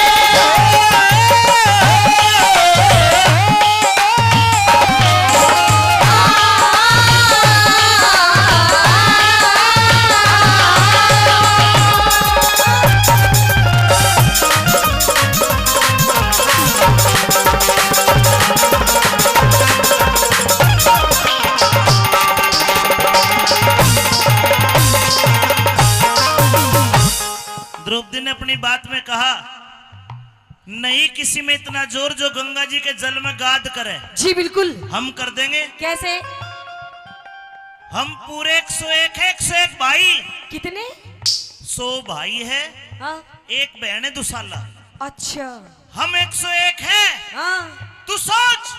द्रौपदी ने अपनी बात में कहा, नहीं किसी में इतना जोर जो गंगा जी के जल में गाद करे। जी बिल्कुल। हम कर देंगे। कैसे? हम पूरे 101 है, 101 भाई। कितने? 100 भाई है। हाँ। एक बहन है दुसाला। अच्छा। हम 101 है। हाँ। तू सोच,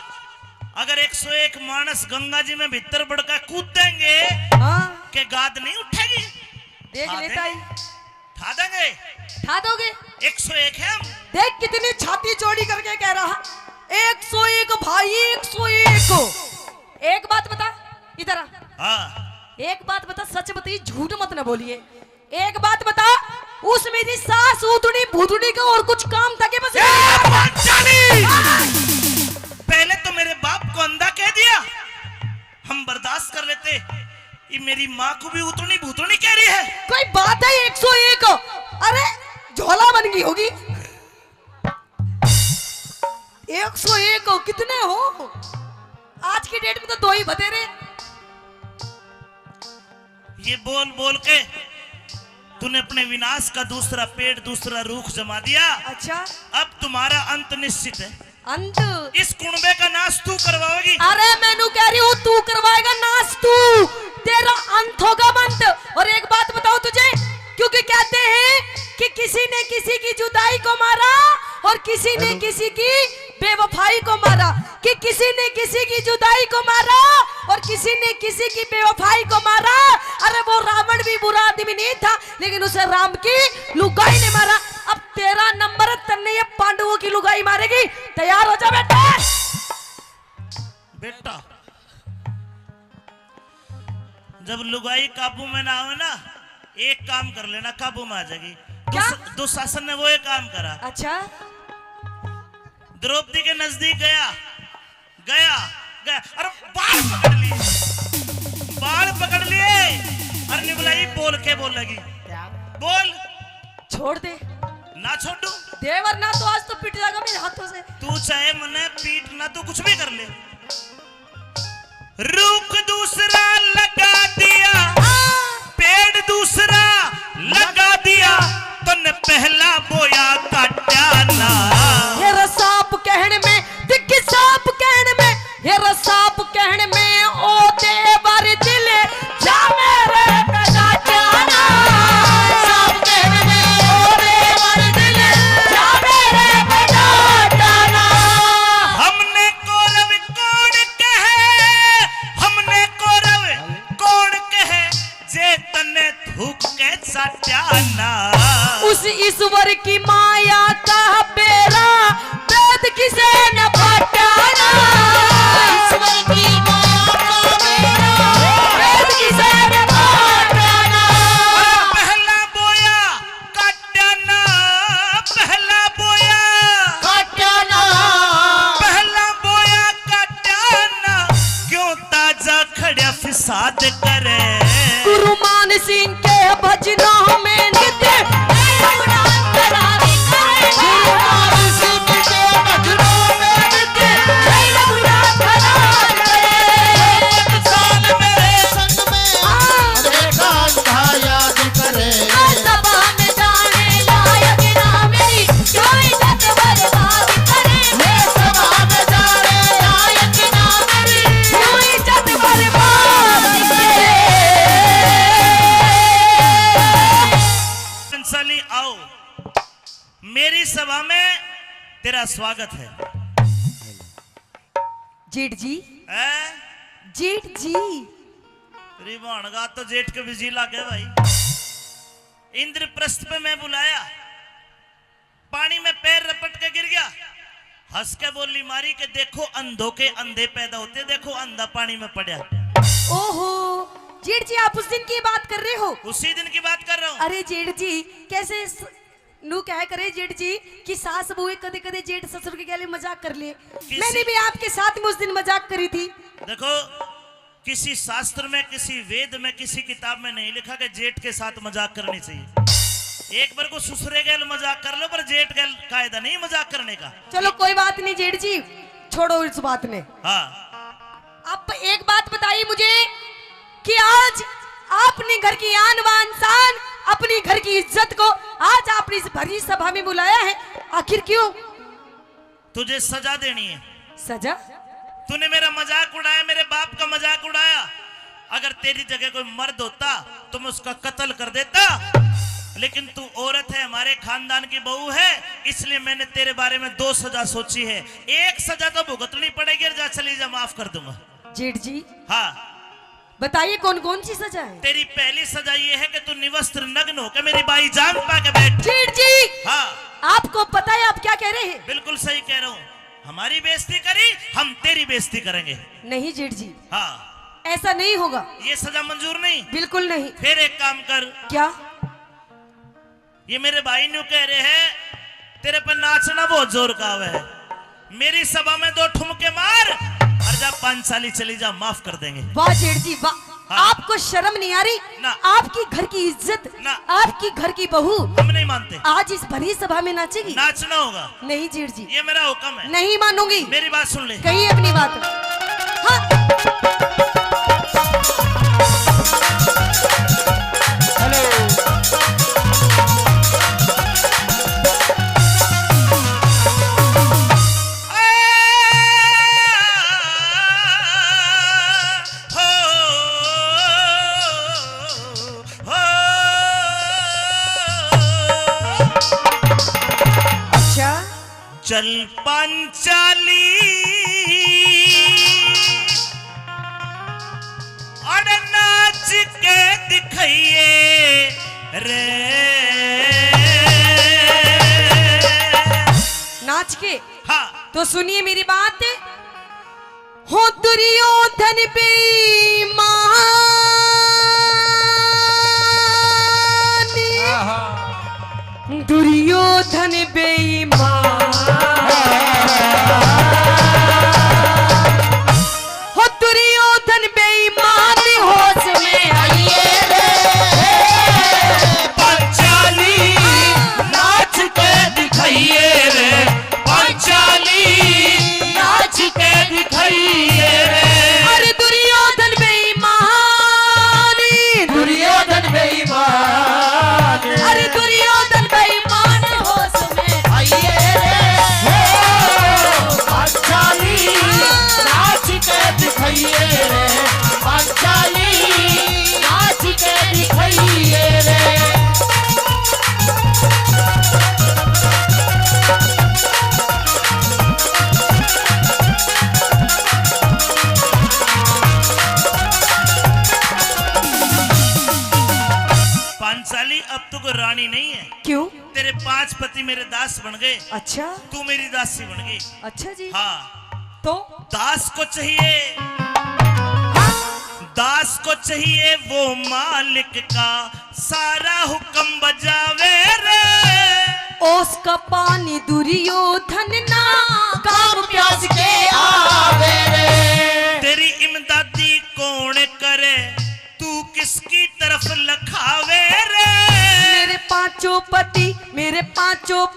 अगर 101 मानस गंगा जी में भीतर बढ़कर कूद देंगे, हाँ। के गाद नहीं उठेगी? देख लेता ही। ठा देंगे। ठा दोगे? 101 है हम। देख कितनी छाती चौड़ी करके कह रहा, 101 भाई, 101। एक बात बता, इधर आ। हाँ। एक बात बता, सच बताइए, झूठ मत ना बोलिए। एक बात बता, उस मेरी सास उतनी भूतनी का और कुछ काम था के बस? पहले तो मेरे बाप को अंधा कह दिया, हम बर्दाश्त कर लेते। ये मेरी माँ को भी उतनी भूतनी कह रही है। कोई बात है 101? अरे झोला बन गई होगी। 101 कितने हो? आज की डेट में तो 2 ही बतेरे। ये बोल बोल के तूने अपने विनाश का दूसरा पेड़, दूसरा रूख जमा दिया। अच्छा। अब तुम्हारा अंत निश्चित है। अंत? इस कुंबे का नाश तू करवाओगी। अरे मैनू कह रही हूँ, तू करवाएगा नाश, तू, तेरा अंत होगा अंत। और एक बात बताओ तुझे, क्योंकि कहते हैं कि किसी ने किसी की जुदाई को मारा और किसी ने किसी की बेवफाई को मारा, कि किसी ने किसी की जुदाई को मारा और किसी ने किसी की बेवफाई को मारा। अरे वो रावण भी बुरा आदमी नहीं था, लेकिन उसे राम की लुगाई ने मारा। अब तेरा नंबर, तन्ने ये पांडवों की लुगाई मारेगी। तैयार हो जा बेटा। बेटा, जब लुगाई काबू में ना हो ना, एक काम कर लेना, काबू में आ जाएगी। दुशासन ने वो एक काम करा। अच्छा। द्रौपदी के नजदीक गया गया गया अरे बाल पकड़ लिए अरे निबलाई बोल के बोल लगी बोल छोड़ दे ना छोड़ दू देवर ना तो आज तो पिट जाएगा मेरे हाथों से। तू चाहे मने पीट ना तू कुछ भी कर ले। रुख दूसरा लगा दिया पेड़ दूसरा लगा दिया तूने पहला बोया काटा ना। हेरा सांप कहने में दिख सांप कहने में हेरा सांप कहने में ओ देवर दिल जा मेरे कदा जाना। सांप कहने में ओ देवर दिल जा मेरे कदा जाना। हमने कौरव कौन कहे जे तने थूक के सत्याना। उस ईश्वर की माया का बेरा वेद किसे न पटाना। ईश्वर की माया का बेरा वेद किसे न पटाना। पहला बोया काटना पहला बोया काटना पहला बोया काटना क्यों ताजा खड़ा फिसाद करे। गुरु मान सिंह के भजनों में नित्य आओ मेरी सभा में तेरा स्वागत है। जेठ जी हैं? जेठ जी तेरी भानगा तो जेठ के बिजी लागे भाई। इंद्रप्रस्थ पे मैं बुलाया पानी में पैर रपट के गिर गया हंस के बोली मारी के देखो अंधों के अंधे पैदा होते देखो अंधा पानी में पड़ा। ओहो जेठ जी आप उस दिन की बात कर रहे हो। उसी दिन की बात कर रहा हूँ। अरे जेठ जी कैसे नू कह करे जेठ जी कि सास बहू कदे कदे जेठ ससुर के गले मजाक कर लिए। मैंने भी आपके साथ में उस दिन मजाक करी थी। देखो किसी शास्त्र में किसी वेद में किसी किताब में नहीं लिखा कि जेठ के साथ मजाक करनी चाहिए। एक बार को ससुरे गैल मजाक कर लो पर जेठ गैल कायदा नहीं मजाक करने का। चलो कोई बात नहीं जेठ जी छोड़ो इस बात में। हाँ अब एक बात बताइए मुझे कि आज आपने घर की आन बान शान अपनी घर की इज्जत को आज आपने इस भरी सभा में बुलाया है आखिर क्यों? तुझे सजा देनी है। सजा? तूने मेरा मजाक उड़ाया मेरे बाप का मजाक उड़ाया। अगर तेरी जगह कोई मर्द होता तो मैं उसका कत्ल कर देता लेकिन तू औरत है हमारे खानदान की बहू है इसलिए मैंने तेरे बारे में 2 सजा सोची है। एक सजा तो भुगतनी पड़ेगी जा चली जा माफ कर दूंगा। जेठ जी हाँ बताइए कौन कौन सी सजा है? तेरी पहली सजा ये है कि तू निवस्त्र नग्न होकर मेरी बाई जान पा के बैठ। जेठ जी हाँ आपको पता है आप क्या कह रहे हैं? बिल्कुल सही कह रहा हूँ। हमारी बेइज्जती करी हम तेरी बेइज्जती करेंगे। नहीं जेठ जी हाँ ऐसा नहीं होगा। ये सजा मंजूर नहीं। बिल्कुल नहीं। फिर एक काम कर। क्या? ये मेरे भाई न्यू कह रहे हैं तेरे पर नाचना बहुत जोर का है। मेरी सभा में 2 ठुमके मार और जा 5 साली चली जा माफ कर देंगे। वाह जेठ जी वाह। हाँ। आपको शर्म नहीं आ रही? ना। आपकी घर की इज्जत ना। आपकी घर की बहू हम नहीं मानते। आज इस भरी सभा में नाचेगी? नाचना होगा। नहीं जेठ जी ये मेरा हुक्म है। नहीं मानूंगी। मेरी बात सुन ले। कही अपनी बात। हाँ। चल पांचाली और नाच के दिखाइए रे। नाच के? हाँ तो सुनिए मेरी बात। हो दुर्योधन बेईमान दुर्योधन बेईमान क्यों? तेरे 5 पति मेरे दास बन गए, अच्छा तू मेरी दासी बन गई। अच्छा जी। हाँ, तो दास को चाहिए, दास को चाहिए वो मालिक का सारा हुक्म बजावे रे। ओस का पानी दुर्योधन ना काम प्यास के आवे रे। तेरी इमदादी कौन करे, तू किसकी तरफ लखावे रे। मेरे पांचों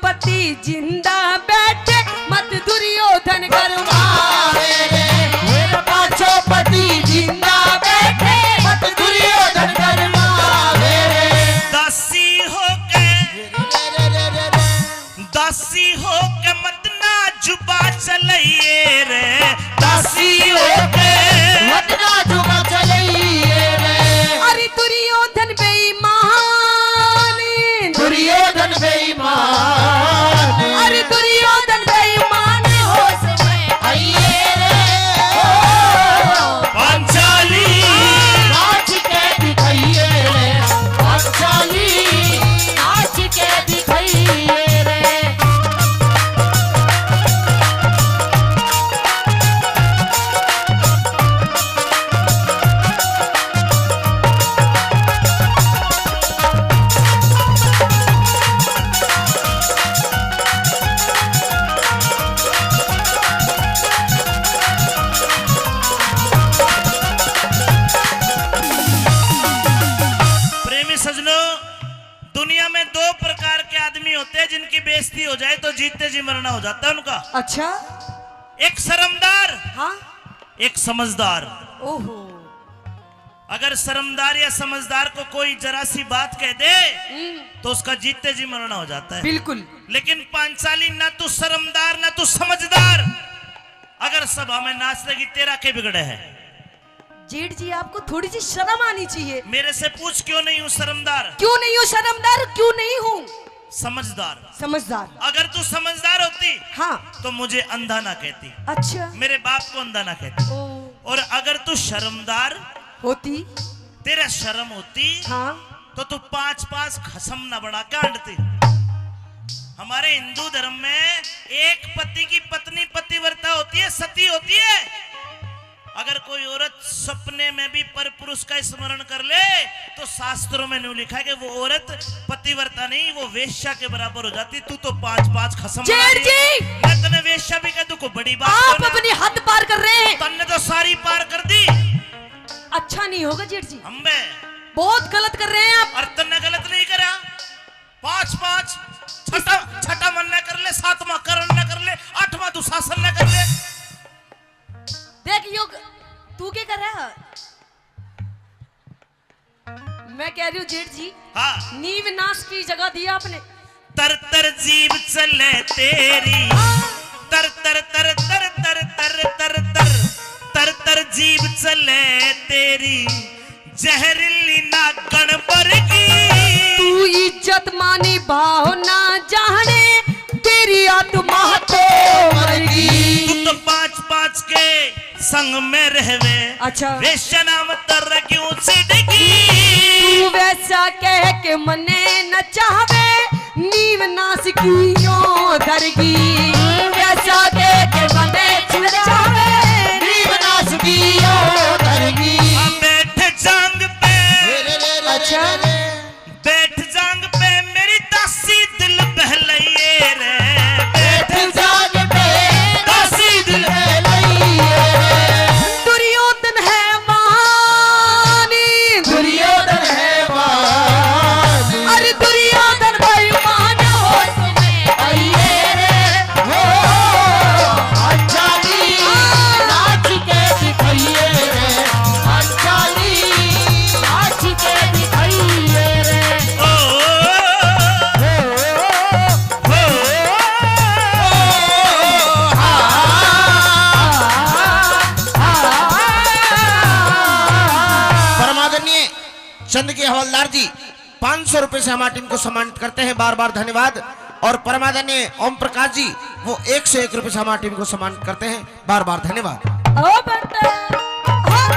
पति जिंदा बैठे मत दुर्योधन गरमावे रे। मेरे पांचों पति जिंदा बैठे मत दुर्योधन गरमावे रे। दासी हो के मत ना जुबा चलइए रे। दासी हो के मत ना जुबा चलइए रे। अरे दुर्योधन बेईमान, दुर्योधन बेईमान, अरे दुर्योधन बेईमान हो समय आइए रे। पांचाली नाच के दिखाइए रे। पांचाली नाच के दिखाइए रे। प्रेमी सजनों, दुनिया में 2 प्रकार के आदमी होते हैं जिनकी बेइज्जती हो जाए तो जीते जी मरना हो जाता है उनका। अच्छा एक शर्मदार, हाँ एक समझदार। ओहो अगर शर्मदार या समझदार को कोई जरा सी बात कह दे तो उसका जीते जी मरना हो जाता है। बिल्कुल। लेकिन पांचाली ना तू शर्मदार ना तू समझदार, अगर सभा में नाच लगी तेरा क्या बिगड़े है। जेठ जी आपको थोड़ी सी शर्म आनी चाहिए। मेरे से पूछ क्यों नहीं हूँ शर्मदार, क्यों नहीं हो शर्मदार, क्यों नहीं हूँ समझदार। समझदार। अगर तू समझदार होती हाँ तो मुझे अंधा ना कहती, अच्छा मेरे बाप को अंधा ना कहती। ओ और अगर तू शर्मदार होती, तेरा शर्म होती हाँ तो तू 5 खसम न बना के अंडती। हमारे हिंदू धर्म में एक पति की पत्नी पतिव्रता होती है, सती होती है। अगर कोई औरत सपने में भी पर पुरुष का स्मरण कर ले तो शास्त्रों में नहीं लिखा है कि वो औरत पतिव्रता नहीं, वो वेश्या के बराबर हो जाती। तू तो 5 खसम जेठ जी! मैं तने वेश्या भी कह दूं को बड़ी बात आप तो ना। अपनी हद पार कर रहे हैं। तन्ने तो सारी पार कर दी। अच्छा नहीं होगा जेठ जी, हम बे बहुत गलत कर रहे हैं आप। और तन्ने गलत नहीं करा। 5 छठा मन न कर ले, 7वां करण न कर ले, 8वां दुशासन न कर ले। देख योग तू क्या कर रहा है? मैं कह रही हूँ जेठ जी, हाँ, नींव नाश की जगह दी आपने। तर तर जीव चले तेरी, तर तर तर तर तर तर तर तर तर तर जीव चले तेरी, जहरीली ना गणबर की। तू इज्जत मानी भाव ना जाने, तेरी आत्मा तो मरगी। तू तो 5 के संग में रहवे, अच्छा वेश्या नाम तर क्यों सिडगी। तू वैसा कह के मने न चाहवे, नीव नाश की धरगी। वैसा कह के मने न चाहवे, नीव नाश की धरगी। बैठ जांग पे, अच्छा बैठ जांग पे मेरी दासी दिल बहलाइए रे। बैठ जाग पे दासी दिल है लइए रे। दुर्योधन है वानी, दुर्योधन है वानी। अरे दुर्योधन भाई मान हो समय आइए रे हो। अंजाली नाच के दिखाइए रे। अंजाली नाच के दिखाइए रे। ओ परमादरणीय चंद के हवलदार जी 500 रुपए से हमारी टीम को सम्मानित करते हैं, बार बार धन्यवाद। और परमादरणीय ओम प्रकाश जी वो 101 रुपए से हमारी टीम को सम्मानित करते हैं, बार बार धन्यवाद। ओ बेटा हाँ।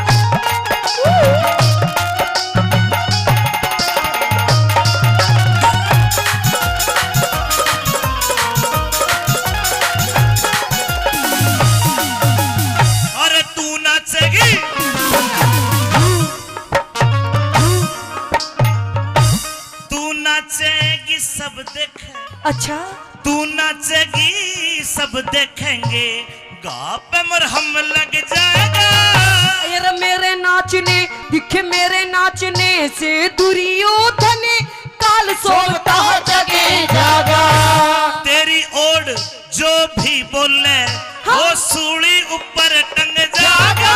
देखे। अच्छा तू नाचेगी सब देखेंगे, गा पे मरहम लग जाएगा। यार मेरे नाचने दिखे, मेरे नाचने से दुर्योधन काल सोता जगे जागा तेरी ओर जो भी बोले वो सूली ऊपर टंग जाएगा।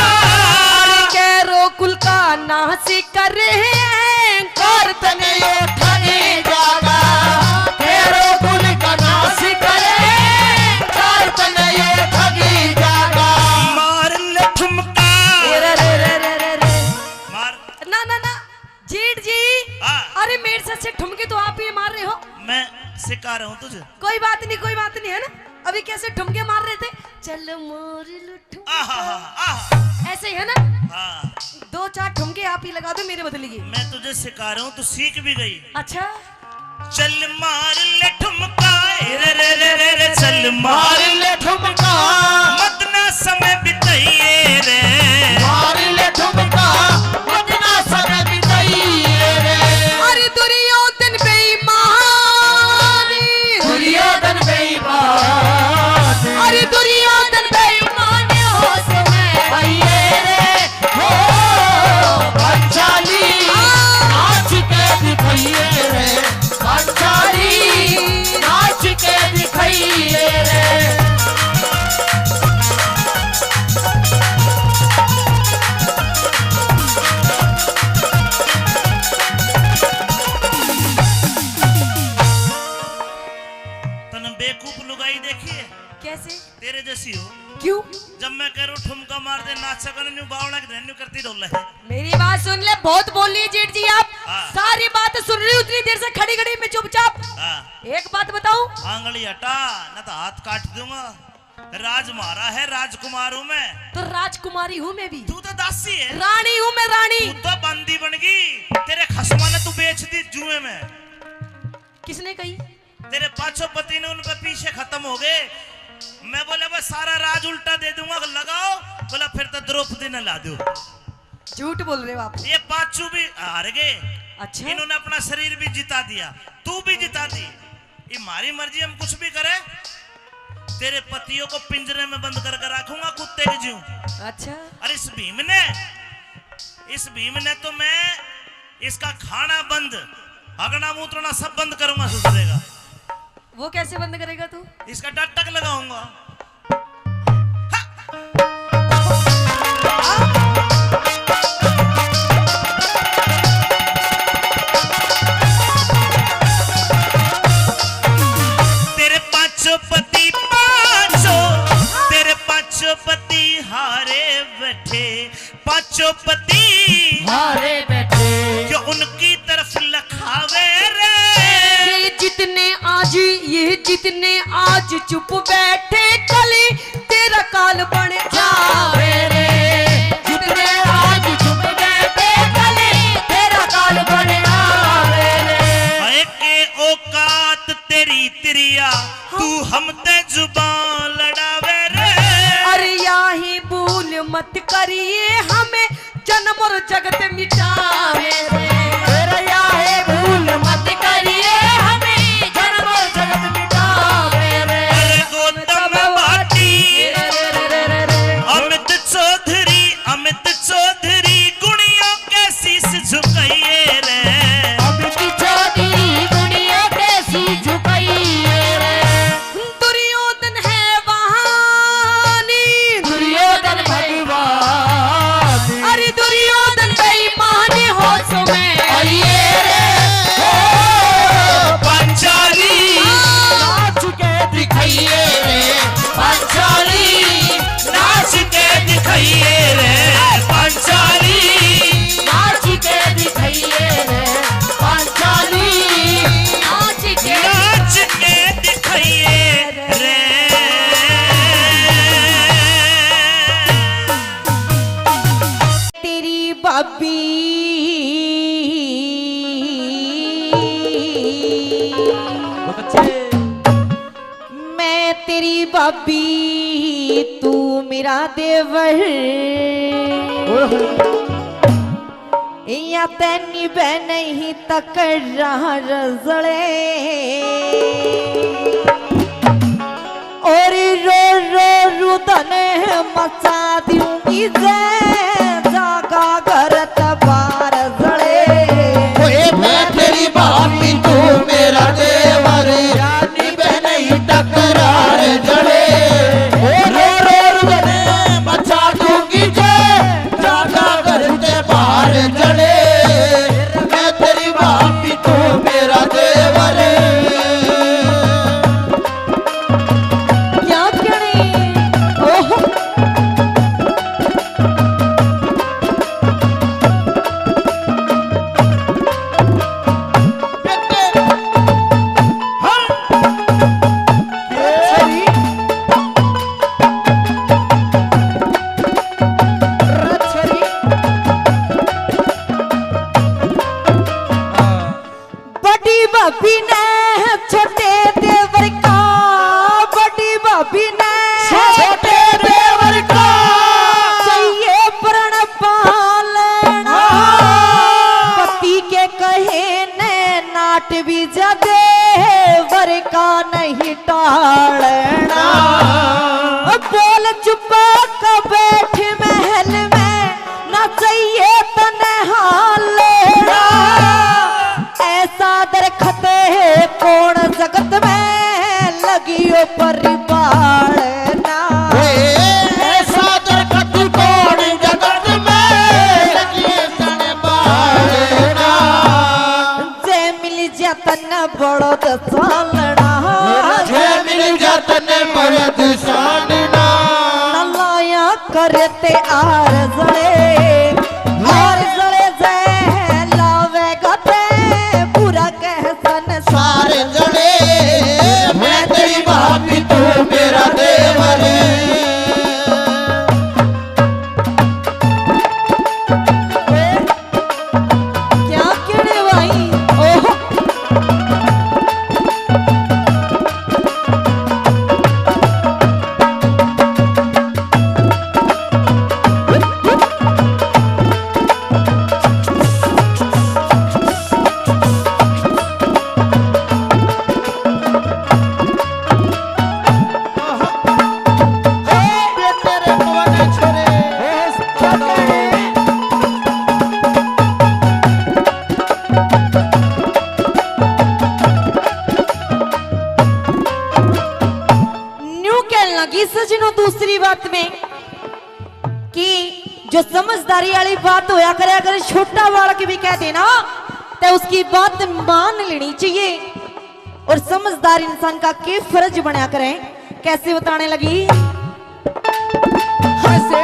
कैरो कुल का नाच कर तने ये ठगे जागा तेरो कुल का नाश करे तने ये ठगी जागा मार ले ठुमका रे रे रे रे रे रे। मार। ना ना ना जीत जी, हाँ। अरे मेरे से अच्छे ठुमके तो आप ही मार रहे हो। मैं सिखा रहा हूँ तुझे। कोई बात नहीं, कोई बात नहीं, है ना। अभी कैसे ठुमके मार रहे थे, चल मोर लुठू ऐसे ही है ना। हाँ। 2-4 ठुमके आप ही लगा दो मेरे बदले की। मैं तुझे सिखा रहा हूँ, तू सीख भी गई। अच्छा चल मार ले ठुमका रे रे रे रे रे, चल मार ले ठुमका मत ना समय बिताइए रे, मार ले ठुमका इतना समय बिताइए रे। अरे दुर्योधन बेईमान, दुर्योधन बेईमान अरे दुर्योधन बेईमान हो समय आइए रे हो पंचाली नाच के दिखाइए रे पंचाली नाच के दिखाइए रे। तने बेवकूफ लुगाई देखी है कैसे, तेरे जैसी हो। क्यों? जब मैं कह रहा हूँ ठुमका मार दे नाचा कर न्यू बावड़ा के न्यू करती डोल है। मेरी बात सुन ले, बहुत बोल लिए जेठ जी आप। हाँ। सारी बात सुन रही हूँ, उतनी देर से खड़ी खड़ी में चुपचाप। हाँ। एक बात बताऊं, आंगली हटा न तो हाथ काट दूंगा। राज मारा है, राजकुमार हूँ मैं। तो राजकुमारी हूँ मैं भी, तू तो दासी है। रानी हूँ मैं, रानी। तू तो बंदी बन गई, तेरे खसमा ने तू बेच दी जुए में। किसने कही? तेरे पांचों पति ने उन पे पीछे खत्म हो गए। मैं बोला बस सारा राज उल्टा दे दूंगा, लगाओ। बोला फिर तो द्रौपदी ने ला दो। झूठ बोल रहे हो आप। ये पांचों भी हार गए। अच्छा इन्होंने अपना शरीर भी जिता दिया, तू भी जिता दी। ये हमारी मर्जी, हम कुछ भी करें। तेरे पतियों को पिंजरे में बंद करके रखूंगा कुत्ते के ज्यों। अच्छा और इस भीम ने तो मैं इसका खाना बंद, हगना मूत्रना सब बंद करूंगा, सुधरेगा। वो कैसे बंद करेगा तू? इसका डटक लगाऊंगा। तेरे पांचों पति हारे बैठे, पांचों पति हारे बैठे जो उनकी तरफ लखावे रे। ये जितने आज चुप बैठे, कली तेरा काल बन जावे रे। जितने आज चुप बैठे कली तेरा काल बन जावे रे। है के औकात तेरी तिरिया, तू हम ते जुबान लड़ावे रे। अरे यही भूल मत करिए, हमें जन्म और जगत मिटावे रे। तेरा याहे भूल मत करिए, हमें जन्म और जगत मिटावे रे। अरे गौतम भाटी अमित चौधरी गुणियों के शीश झुकाइए रे। अमित चौधरी दुनिया कैसी झुकाइए रे। दुर्योधन है वहानी, दुर्योधन भगवान अरे दुर्योधन बेईमान हो सो में आइए रे हो पंचाली नाच के दिखाइए रे पंचाली नाच के दिखाइए रे। पंचाली नाच के दिखाइए रे पंचाली नाच के नाच के दिखाइए रे। तेरी बाबी मैं तेरी बाबी, तू मेरा देवर। या तैनी बह नहीं तक रहा रजड़े और रो रो रुदन मचा दूंगी जागा घर तबार जड़े मैं तेरी भाभी तू मेरा देवर यानी बहन ही टकरार जड़े रो रो रुदने मचा दूंगी जागा करते बाहर जड़े मैं तेरी भाभी तू मेरा देवर क्या करें ओह बड़ी भाभी ने छोटे देवर का बड़ी भाभी ने छोटे देवर का चाहिए प्रण पालना पति के कहे ने नाट भी जा देवर का नहीं टालना बोल चुपा का बैठ महल में ना चाहिए तने हाल लेना ऐसा दरखत है कौन जगत में लगी ओ परिपालना ऐसा दरखत कौन जगत में लगी सन बालना जे मिल जतन बड़ो दसालना जे मिल जतन बड़द सानना नलाया करते आर जड़े जे लावे गते पूरा कह संसार सारे जड़े मैं तेरी भाभी तू मेरा देवर क्या कहने भाई ओह तेरे पवन छोरे न्यू कहने लगी सजनो दूसरी बात में कि जो समझदारी वाली बात होया करे अगर छोटा बालक भी कह देना तो उसकी बात मान लेनी चाहिए और समझदार इंसान का के फर्ज बना करे कैसे बताने लगी कैसे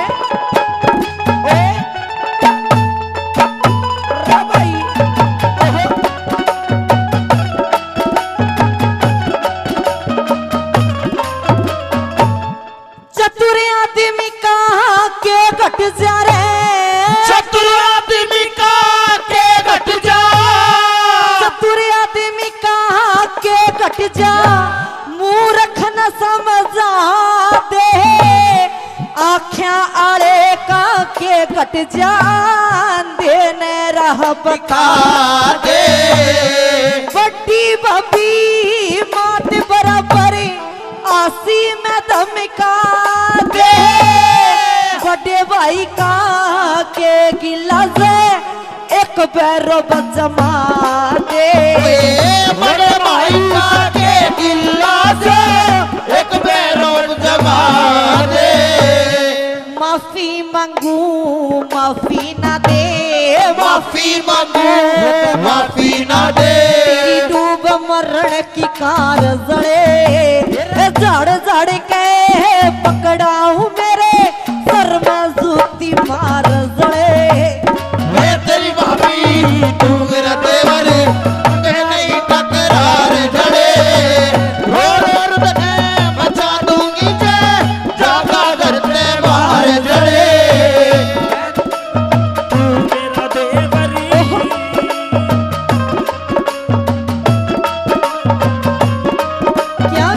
चतुर आदमी कहा के घट जा रे चतुर आदमी का के घट जा चतुर आदमी कहा के घट जा मूर्ख न समझा दे आख्या आले का के घट जा देने राह बता दे बड़ी बबी मात बराबर आसी में धमका दे बड़े भाई का के गिला से एक बैरो बजमा दे बड़े भाई का के गिल्ला से एक बैरों जमा दे माफी मांगू माफी ना दे माफी मांगू माफी ना दे तेरी डूब मरण की कार जड़े झाड़ झाड़ के पकड़ाऊ मेरे सर में जूती मार जड़े मैं तेरी भाभी तू मेरा देवर कह नहीं टकरार जड़े रो रो रुदने मचा दूंगी जागा करते बाहर जड़े तू मेरा देवर क्या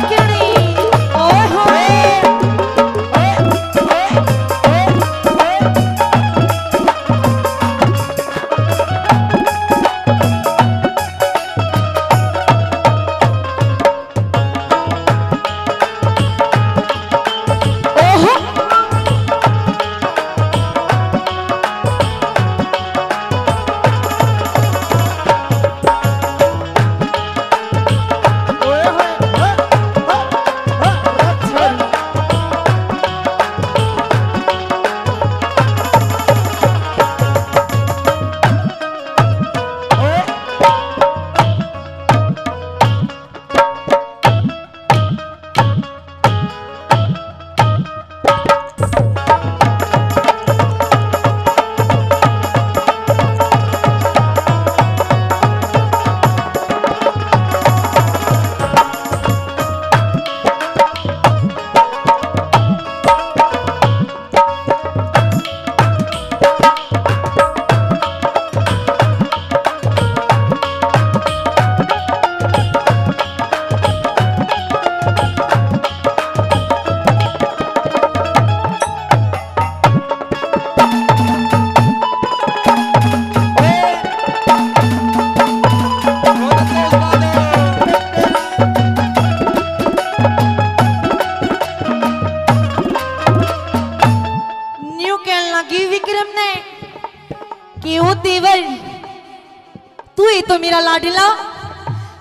मेरा लाडला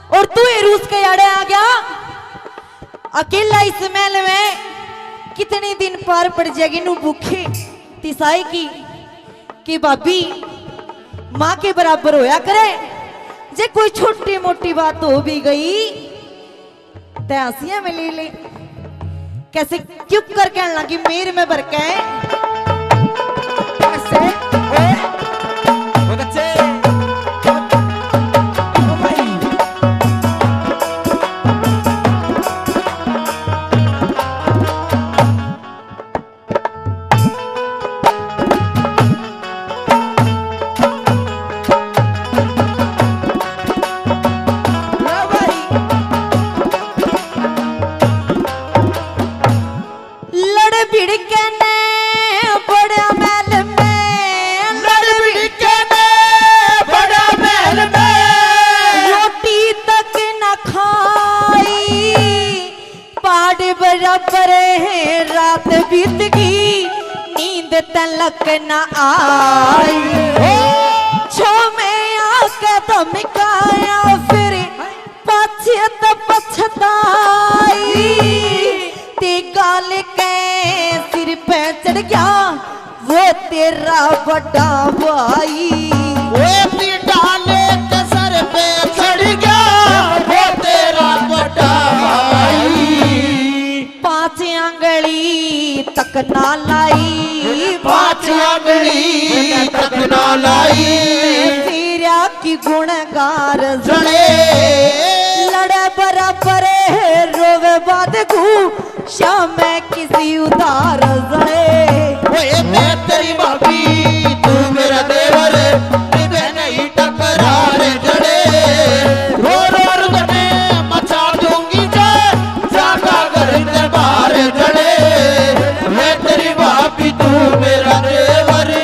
और तू ये रूस के आड़े आ गया अकेला इस महल में। कितने दिन पार पड़ जाएगी नू भूखे तिसाई की कि भाभी माँ के बराबर होया करे। जे कोई छोटी मोटी बात हो भी गई ते हंसियां में ले ले। कैसे चुप कर कहने लगी मेर में भर के बराबर है रात बीत गई नींद तलक न आई। छो में आके धमकाया फिर पाछे तो पछताई। ते गाल के सिर पे चढ़ गया वो तेरा बड़ा भाई। वो डाले के सर पे चढ़ गया वो तेरा बड़ा भाई। पांच आंगली तक ना लाई पांच आंगली तक ना लाई। तेरा की गुणगार जड़े लड़े बराबर रोवे बाद को शाम में किसी उधार जड़े। ओए मैं तेरी भाभी तू मेरा देवर निभे नहीं टकरार जड़े। रो रो बने मचा दूंगी जागा घर के बाहर जड़े। मैं तेरी भाभी तू मेरा देवर।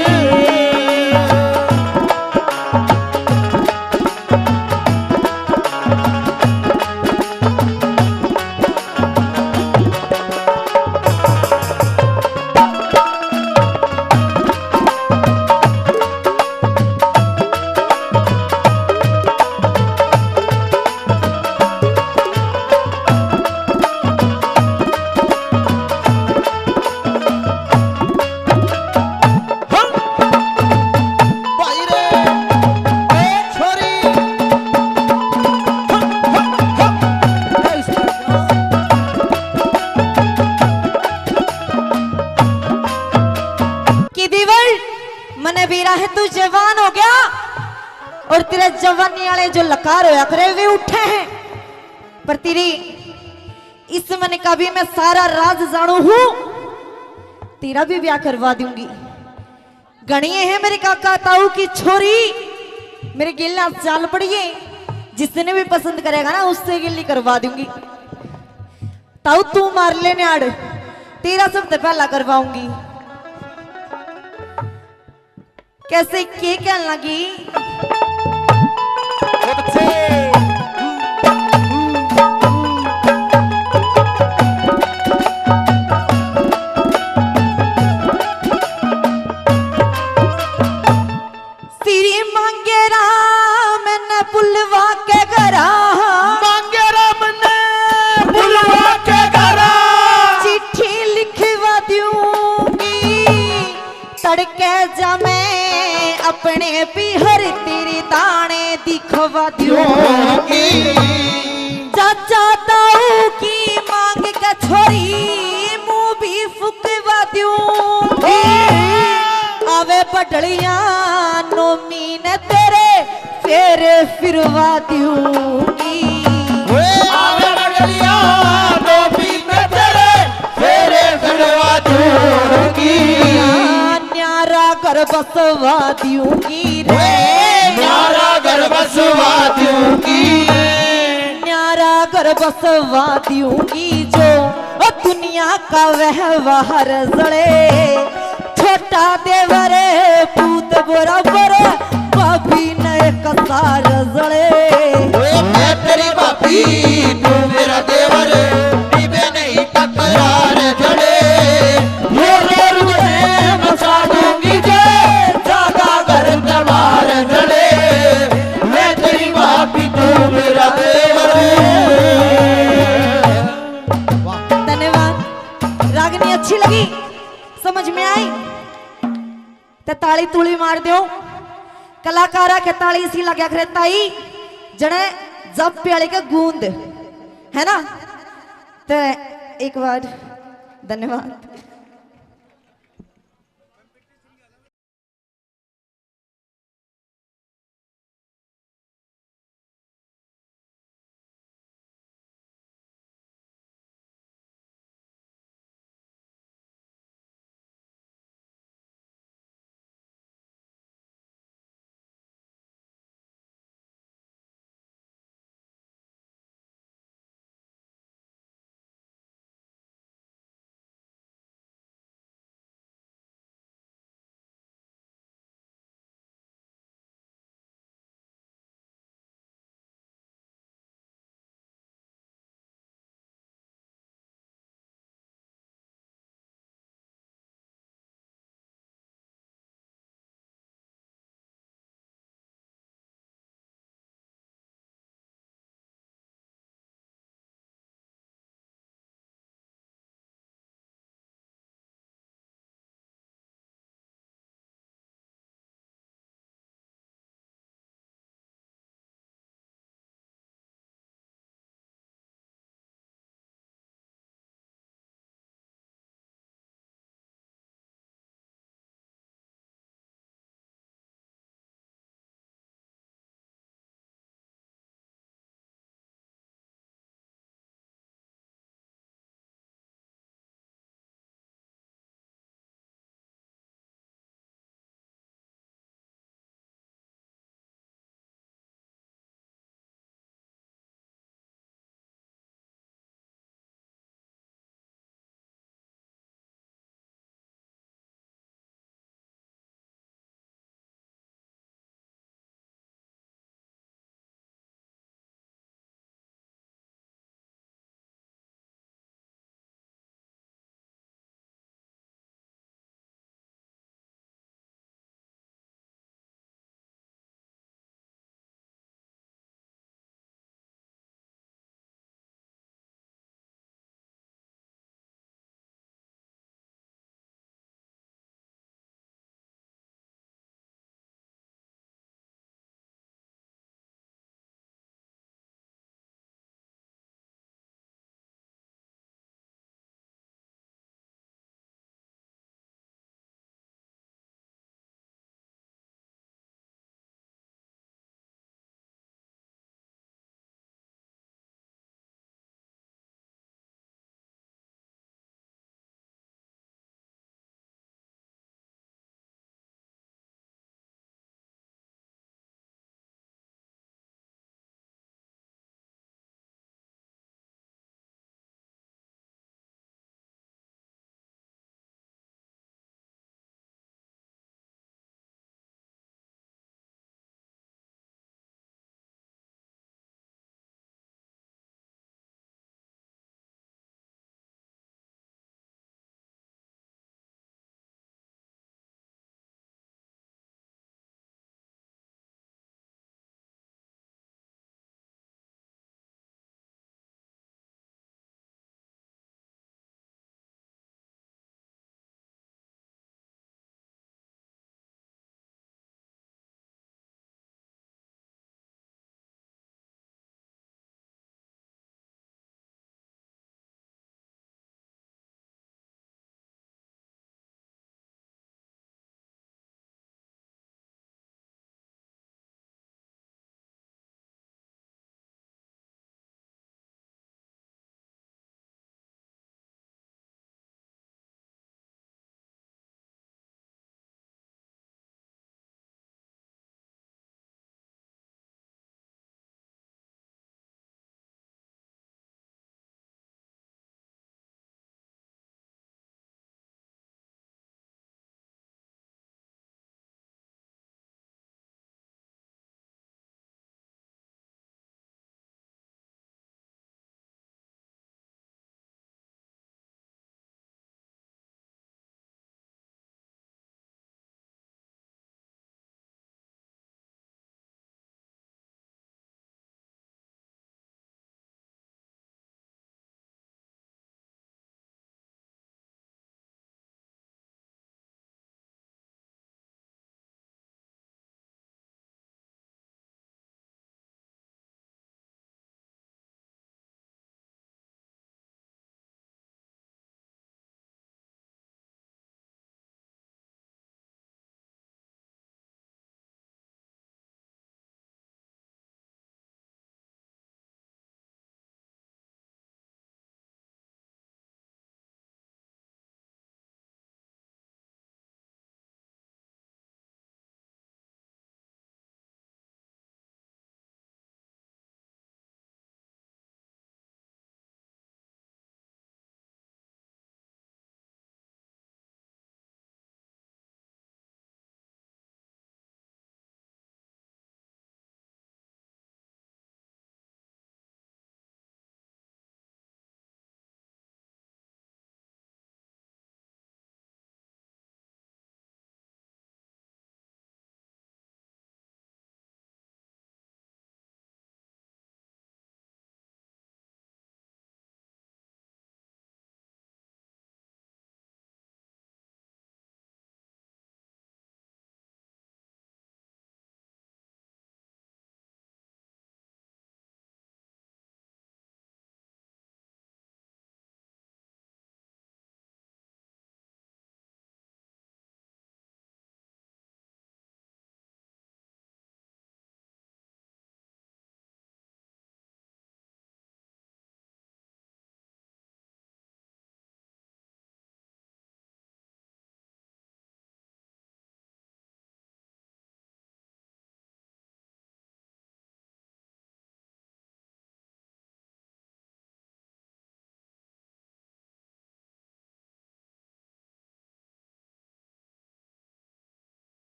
है तू जवान हो गया और तेरे जवानी वाले जो लकार होया करे वे उठे हैं। पर तेरी इस मन का भी मैं सारा राज जानू हूं। तेरा भी ब्याह करवा दूंगी। गणिये है मेरे काका ताऊ की छोरी मेरे गिल्ला चाल पड़िए। जिसने भी पसंद करेगा ना उससे गिल्ली करवा दूंगी। ताऊ तू मार लेने आड़ तेरा सब पहला करवाऊंगी। कैसे के कहने लगी सिरी मांगे राम ने बुलवा के घरा। मांगे राम ने बुलवा के घरा। चिट्ठी लिखवा दूंगी तड़के जमे अपने पिहर तेरे दाने दिखवा दूंगी। चाचा ताऊ की मांग का छोरी मुंह भी फुकवा दूंगी। आवे बडलियां नोमी ने तेरे फेरे फिरवा दूंगी। आवे बडलियां नोमी ने तेरे फेरे फिरवा दूंगी। न्यारा घर बसवा दूंगी रे। न्यारा घर बसवा दूंगी। न्यारा घर बसवा दूंगी जो दुनिया का व्यवहार जड़े। छोटा देवर पूत बराबर भाभी ने कसार जड़े। मैं तेरी भाभी तू मेरा देवर निभे नहीं टकरार जड़े। मचा दूंगी जागा घर दरबार जड़े। मैं तेरी होगी, समझ में आई तो ताली तुली मार दो। कलाकारा के ताली इसी लगा करे ताई जड़े जब प्याले के गूंद है ना। तो एक बार धन्यवाद।